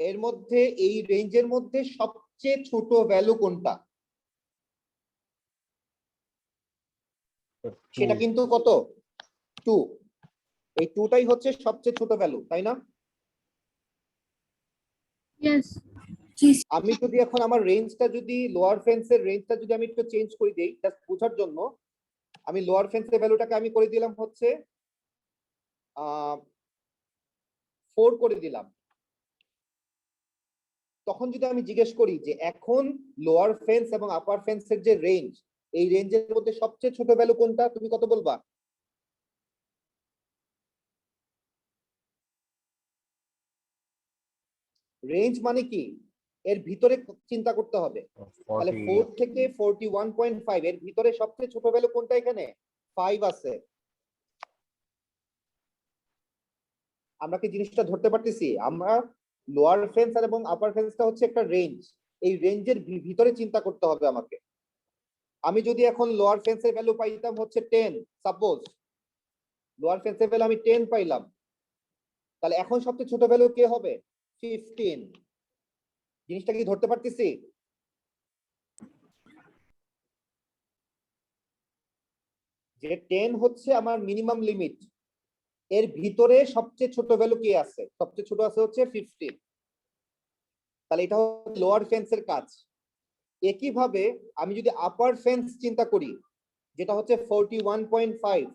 এর মধ্যে এই রেঞ্জের মধ্যে সবচেয়ে ছোট ভ্যালু কোনটা? সেটা কিন্তু কত? 2। এই 2টাই হচ্ছে সবচেয়ে ছোট ভ্যালু, তাই না? Yes. জি আমি যদি এখন আমার রেঞ্জটা যদি লোয়ার ফেন্সের রেঞ্জটা যদি আমি একটু চেঞ্জ করে দেই জাস্ট বোঝার জন্য, আমি লোয়ার ফেন্সের ভ্যালুটাকে আমি করে দিলাম হচ্ছে 4 করে দিলাম। তখন যদি আমি জিজ্ঞেস করি যে এখন লোয়ার ফেন্স এবং আপার ফেন্সের যে রেঞ্জ, এই রেঞ্জের মধ্যে সবচেয়ে ছোট ভ্যালু কোনটা, তুমি কত বলবা? রেঞ্জ মানে কি? এর ভিতরে চিন্তা করতে হবে। তাহলে 4 থেকে 41.5 এর ভিতরে সবচেয়ে ছোট ভ্যালু কোনটা? এখানে 5 আছে। আমরা কি জিনিসটা ধরতে পারতেছি? আমরা লোয়ার ফেন্স এবং আপার ফেন্সটা হচ্ছে একটা রেঞ্জ, এই রেঞ্জের ভিতরে চিন্তা করতে হবে আমাকে। আমি যদি এখন লোয়ার ফেন্সের ভ্যালু পাইতাম হচ্ছে 10, সাপোজ লোয়ার ফেন্সের ভ্যালু আমি 10 পাইলাম, তাহলে এখন সবচেয়ে ছোট ভ্যালু কে হবে? 15। জিনিসটা কি ধরতে পারতেছি? যে 10 হচ্ছে আমার মিনিমাম লিমিট, এর ভিতরে সবচেয়ে ছোট ভ্যালু কি আছে? সবচেয়ে ছোট আছে হচ্ছে 15। তাহলে এটা হচ্ছে লোয়ার ফেন্সের কাজ। একইভাবে আমি যদি আপার ফেন্স চিন্তা করি, যেটা হচ্ছে 41.5,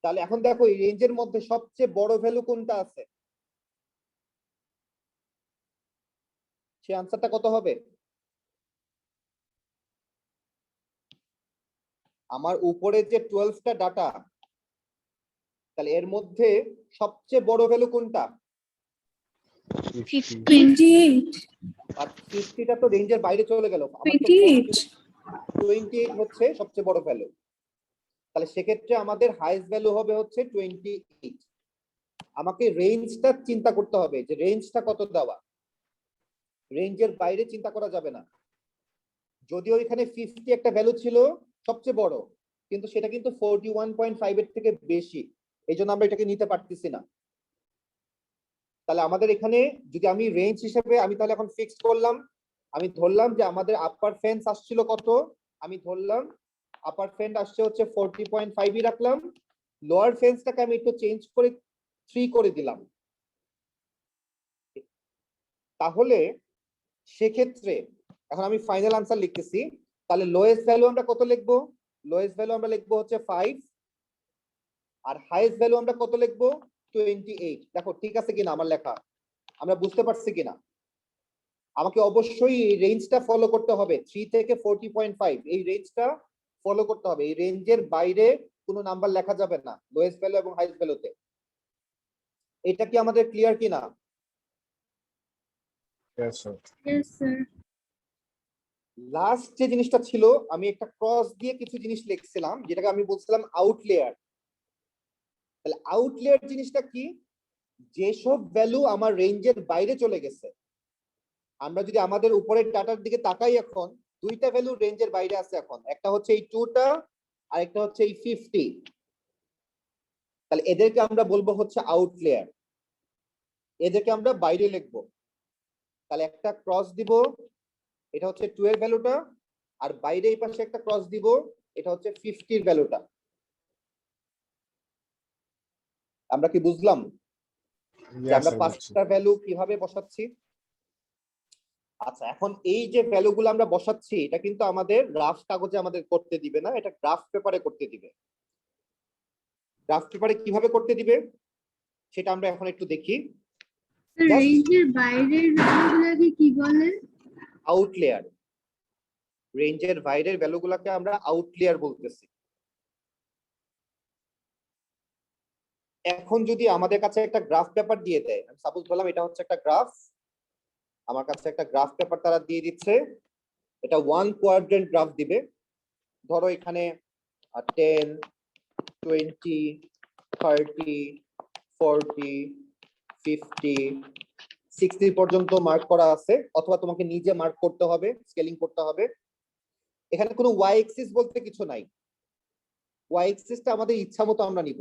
তাহলে এখন দেখো এই রেঞ্জের মধ্যে সবচেয়ে বড় ভ্যালু কোনটা আছে? সে আনসারটা কত হবে? আমার উপরে যে 12টা ডাটা, তাহলে এর মধ্যে সবচেয়ে বড় ভ্যালু কোনটা? 28 আর 50টা তো রেঞ্জের বাইরে চলে গেল। আমার তো 28 28 হচ্ছে সবচেয়ে বড় ভ্যালু। তাহলে সেক্ষেত্রে আমাদের হাইয়েস্ট ভ্যালু হবে হচ্ছে 28। আমাকে রেঞ্জটা চিন্তা করতে হবে যে রেঞ্জটা কত দেওয়া। রেঞ্জের বাইরে চিন্তা করা যাবে না। যদিও এখানে 50 একটা ভ্যালু ছিল সবচেয়ে বড়, কিন্তু সেটা কিন্তু 41.5 এর থেকে বেশি, এই জন্য আমরা এটাকে নিতে পারতেছি না। তাহলে আমাদের এখানে যদি আমি রেঞ্জ হিসেবে আমি তাহলে এখন ফিক্সড করলাম, আমি ধরলাম যে আমাদের আপার ফেন্স আসছিল কত, আমি ধরলাম আপার ফেন্স আসছে হচ্ছে 40.5ই রাখলাম, লোয়ার ফেন্সটাকে আমি একটু চেঞ্জ করে 3 করে দিলাম। তাহলে সেক্ষেত্রে এখন আমি ফাইনাল আনসার লিখতেছি। তাহলে লোয়েস্ট ভ্যালু আমরা কত লিখবো? লোয়েস্ট ভ্যালু আমরা লিখবো হচ্ছে 5, আর হাইয়েস্ট ভ্যালু আমরা কত লিখবো? 28। দেখো ঠিক আছে কিনা আমার লেখা, আমরা বুঝতে পারছি কিনা? আমাকে অবশ্যই এই রেঞ্জটা ফলো করতে হবে, 3 থেকে 40.5 এই রেঞ্জটা ফলো করতে হবে। এই রেঞ্জের বাইরে কোনো নাম্বার লেখা যাবে না লোয়েস্ট ভ্যালু এবং হাইয়েস্ট ভ্যালুতে। এটা কি আমাদের ক্লিয়ার কিনা? Yes, sir. yes sir last যে জিনিসটা ছিল, আমি একটা ক্রস দিয়ে কিছু জিনিস লিখছিলাম, যেটাকে আমি বলছিলাম আউটলেয়ার। তাহলে আউটলেয়ার জিনিসটা কি? যেসব ভ্যালু আমার রেঞ্জের বাইরে চলে গেছে। আমরা যদি আমাদের উপরের ডাটার দিকে তাকাই, এখন দুইটা ভ্যালু রেঞ্জের বাইরে আছে। এখন একটা হচ্ছে এই 2টা, আর একটা হচ্ছে এই 50। তাহলে এদেরকে আমরা বলবো হচ্ছে আউটলেয়ার, এদেরকে আমরা বাইরে লিখবো। তাহলে একটা ক্রস দিব, এটা হচ্ছে 2 এর ভ্যালুটা, আর বাইরে এই পাশে একটা ক্রস দিব, এটা হচ্ছে 50 এর ভ্যালুটা। আমরা কি বুঝলাম যে Yes, আমরা sir, বুঝছি। 5টা ভ্যালু কিভাবে বসাচ্ছি? আচ্ছা, এখন এই যে ভ্যালুগুলো আমরা বসাচ্ছি, এটা কিন্তু আমাদের রাফ কাগজে আমাদের করতে দিবে না, এটা গ্রাফ পেপারে করতে দিবে। গ্রাফ পেপারে কিভাবে করতে দিবে সেটা আমরা এখন একটু দেখি। রেঞ্জের বাইরের ভ্যালুগুলোকে কি বলে? আউটলেয়ার। রেঞ্জের বাইরের ভ্যালুগুলোকে আমরা আউটলেয়ার বলতেছি। এখন যদি আমাদের কাছে একটা গ্রাফ পেপার দিয়ে দেয়, আমি সাপোজ বললাম এটা হচ্ছে একটা গ্রাফ, আমার কাছে একটা গ্রাফ পেপার তারা দিয়ে দিচ্ছে, এটা 1 কোয়াড্রেন্ট গ্রাফ দিবে। ধরো এখানে 10, 20, 30, 40, 50, 60 পর্যন্ত মার্ক করা আছে, অথবা তোমাকে নিজে মার্ক করতে হবে, স্কেলিং করতে হবে। এখানে কোনো ওয়াই এক্সিস বলতে কিছু নাই, ওয়াই এক্সিসটা আমাদের ইচ্ছা মতো আমরা নিব।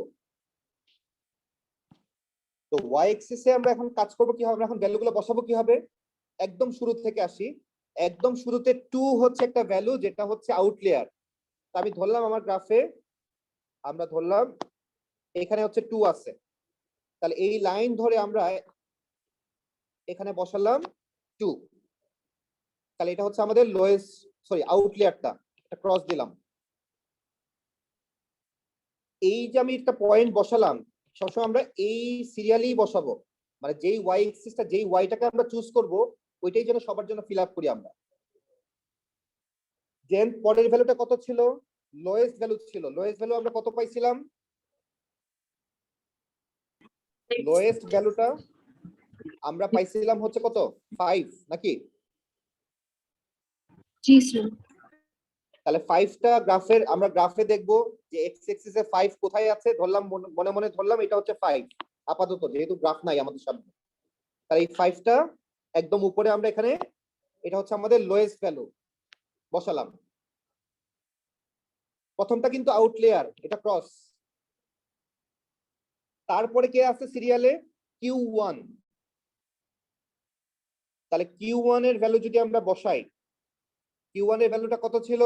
তো ওয়াই এক্সিসে আমরা এখন কাজ করব কিভাবে, আমরা এখন ভ্যালুগুলো বসাবো কিভাবে? একদম শুরু থেকে আসি। একদম শুরুতে 2 হচ্ছে একটা ভ্যালু, যেটা হচ্ছে আউটলেয়ার। আমি ধরলাম আমার গ্রাফে, আমরা ধরলাম এখানে হচ্ছে 2 আছে, তাহলে এই লাইন ধরে আমরা এখানে বসালাম 2। তাহলে এটা হচ্ছে আমাদের লোয়েস্ট, সরি আউটলেয়ারটা, একটা ক্রস দিলাম। এই যে আমি একটা পয়েন্ট বসালাম, সবসময় আমরা এই সিরিয়ালি বসাবো, মানে যেই ওয়াই এক্সিসটা, যেই ওয়াইটাকে আমরা চুজ করব, ওইটাই যেন সবার জন্য ফিল আপ করি আমরা। দেন পরের ভ্যালুটা কত ছিল? লোয়েস্ট ভ্যালু ছিল। লোয়েস্ট ভ্যালু আমরা কত পাইছিলাম? লোয়েস্ট ভ্যালুটা আমরা পাইছিলাম হচ্ছে কত? 5 নাকি? জি স্যার তাহলে 5টা গ্রাফের আমরা গ্রাফে দেখবো যে এক্স এক্সিসে 5 কোথায় আছে। ধরলাম মনে মনে ধরলাম এটা হচ্ছে 5 আপাতত, যেহেতু গ্রাফ নাই আমাদের সামনে। তাহলে এই 5টা একদম উপরে আমরা এখানে, এটা হচ্ছে আমাদের লোয়েস্ট ভ্যালু বসালাম। প্রথমটা কিন্তু আউটলেয়ার, এটা ক্রস। তারপরে কে আছে সিরিয়ালে? Q1। তাহলে Q1 এর ভ্যালু যদি আমরা বসাই, Q1 এর ভ্যালুটা কত ছিল?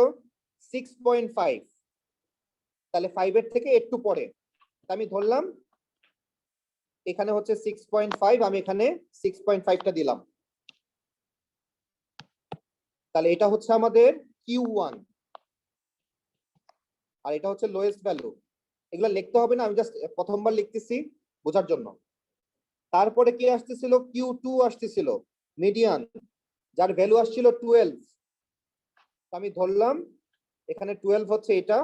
6.5। তাহলে 5 এর থেকে একটু পরে। তা আমি ধরলাম এখানে হচ্ছে 6.5, আমি এখানে 6.5টা দিলাম। তাহলে এটা হচ্ছে আমাদের Q1 আর এটা হচ্ছে লোয়েস্ট ভ্যালু। এগুলো লিখতে হবে না, আমি জাস্ট প্রথমবার লিখতেছি বোঝার জন্য। তারপরে কি আসতেছিল, Q2 আসতেছিল মিডিয়ান, যার ভ্যালু আসছিল 12। আমি ধরলাম এখানে 12 হচ্ছে এটা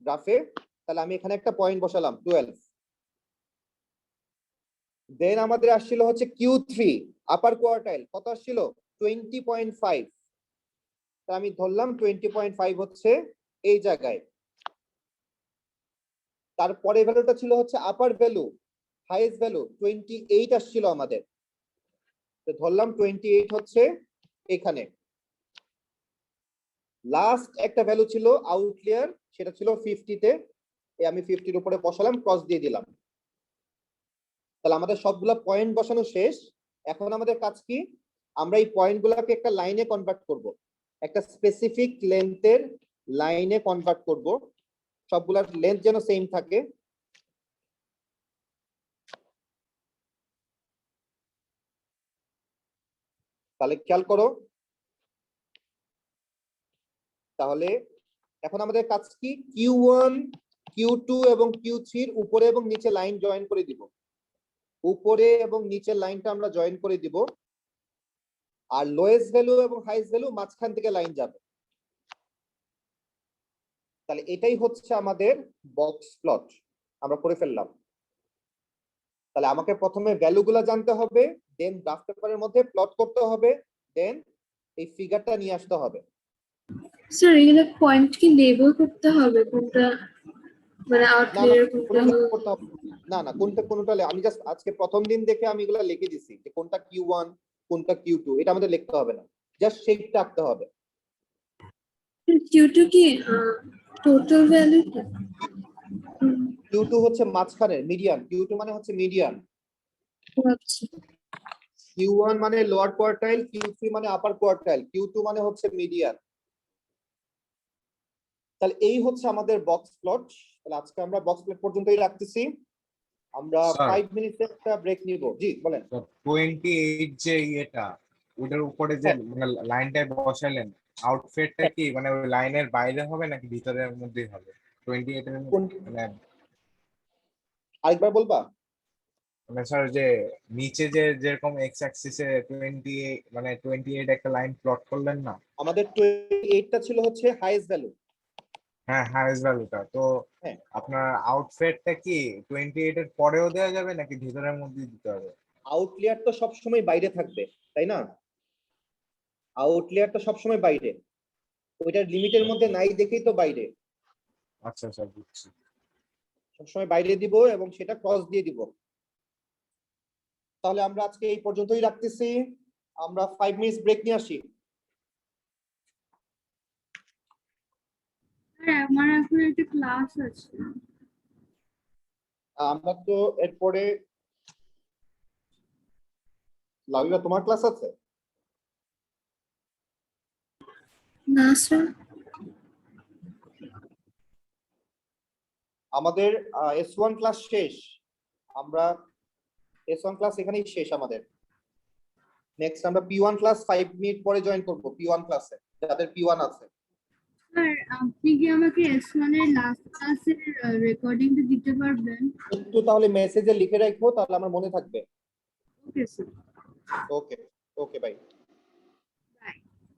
গ্রাফে, তাহলে আমি এখানে একটা পয়েন্ট বসালাম 12। দেন আমাদের আসছিল হচ্ছে Q3 আপার কোয়ার্টাইল, কত আসছিল 20.5, তা আমি ধরলাম 20.5 হচ্ছে এই জায়গায়। তারপরে ভ্যালুটা ছিল হচ্ছে আপার ভ্যালু, হাইয়েস্ট ভ্যালু 28 আসছিল আমাদের, তো ধরলাম 28 হচ্ছে এখানে। লাস্ট একটা ভ্যালু ছিল আউটলিয়ার, সেটা ছিল 50-তে, আমি 50-র উপরে বসালাম, ক্রস দিয়ে দিলাম। তাহলে আমাদের সবগুলা পয়েন্ট বসানো শেষ। এখন আমাদের কাজ কি, আমরা এই পয়েন্টগুলোকে একটা লাইনে কনভার্ট করব, একটা স্পেসিফিক লেন্থের লাইনে কনভার্ট করব, সবগুলার লেন্থ যেন সেম থাকে। তাহলে খেয়াল করো, তাহলে এখন আমাদের কাজ কি, Q1 Q2 এবং Q3 এর উপরে এবং নিচে লাইন জয়েন করে দিব, উপরে এবং নিচের লাইনটা আমরা জয়েন করে দিব, আর লোয়েস্ট ভ্যালু এবং হাইয়েস্ট ভ্যালু মাঝখান থেকে লাইন যাবে। তাহলে এটাই হচ্ছে আমাদের বক্স প্লট, আমরা করে ফেললাম। তাহলে আমাকে প্রথমে ভ্যালুগুলো জানতে হবে, দেন গ্রাফ পেপারের মধ্যে প্লট করতে হবে, দেন এই ফিগারটা নিয়ে আসতে হবে। স্যার এগুলো পয়েন্ট কি লেবেল করতে হবে কোনটা, মানে না না আউটলিয়ার কোনটা কোনোটা হলো? করতে হবে না, না কোনটা আমি জাস্ট আজকে প্রথম দিন দেখে আমি এগুলা লিখে দিছি যে কোনটা Q1 কোনটা Q2, এটা আমাদের লিখতে হবে না, জাস্ট শেপটা আঁকতে হবে। Q2 কি টোটাল ভ্যালু? Q2 হচ্ছে মাঝখানের মিডিয়ান, Q2 মানে হচ্ছে মিডিয়ান, আচ্ছা Q1 মানে লোয়ার কোয়ার্টাইল, Q3 মানে আপার কোয়ার্টাইল, Q2 মানে হচ্ছে মিডিয়ান। তাহলে এই হচ্ছে আমাদের বক্স প্লট। তাহলে আজকে আমরা বক্স প্লট পর্যন্তই রাখতেছি, আমরা Sir. 5 মিনিটের একটা ব্রেক নিব। জি বলেন। 28 যে ইয়েটা, ওটার উপরে যে মানে লাইনটায় বসালেন, আউটফিটটা কি মানে ওই লাইনের বাইরে হবে নাকি ভিতরের মধ্যেই হবে? 28 এর মানে আরেকবার বলবা? মানে স্যার যে নিচে যে যেরকম এক্স অ্যাক্সিসে 28 মানে 28 একটা লাইন প্লট করলেন না? আমাদের 28টা ছিল হচ্ছে হাইয়েস্ট ভ্যালু। হ্যাঁ, হাইয়েস্ট ভ্যালুটা তো হ্যাঁ, আপনার আউটফিটটা কি 28 এর পরেও দেওয়া যাবে নাকি ভিতরের মধ্যেই দিতে হবে? আউটলিয়ার তো সবসময় বাইরে থাকবে, তাই না? আউটলিয়ার তো সবসময় বাইরে, ওইটার লিমিটের মধ্যে নাই দেখেই তো বাইরে। আচ্ছা আচ্ছা, বুঝছি। সবসময় বাইরে দিব এবং সেটা ক্রস দিয়ে দিব। তাহলে আমরা আজকে এই পর্যন্তই রাখতেছি, আমরা 5 মিনিটস ব্রেক নিয়ে আসি। স্যার আমার এখন একটা ক্লাস আছে। আমরা তো এরপরে লাভিবা, তোমার ক্লাস আছে? না স্যার। আমাদের S1 ক্লাস শেষ, আমরা S1 ক্লাস এখানেই শেষ আমাদের। নেক্সট আমরা P1 ক্লাস 5 মিনিট পরে জয়েন করব, P1 ক্লাসে যাদের P1 আছে। স্যার আপনি কি আমাকে S1 এর লাস্ট ক্লাসের রেকর্ডিংটা দিতে পারবেন? কিন্তু তাহলে মেসেজে লিখে রাখবো, তাহলে আমার মনে থাকবে। Okay sir. Okay, okay by.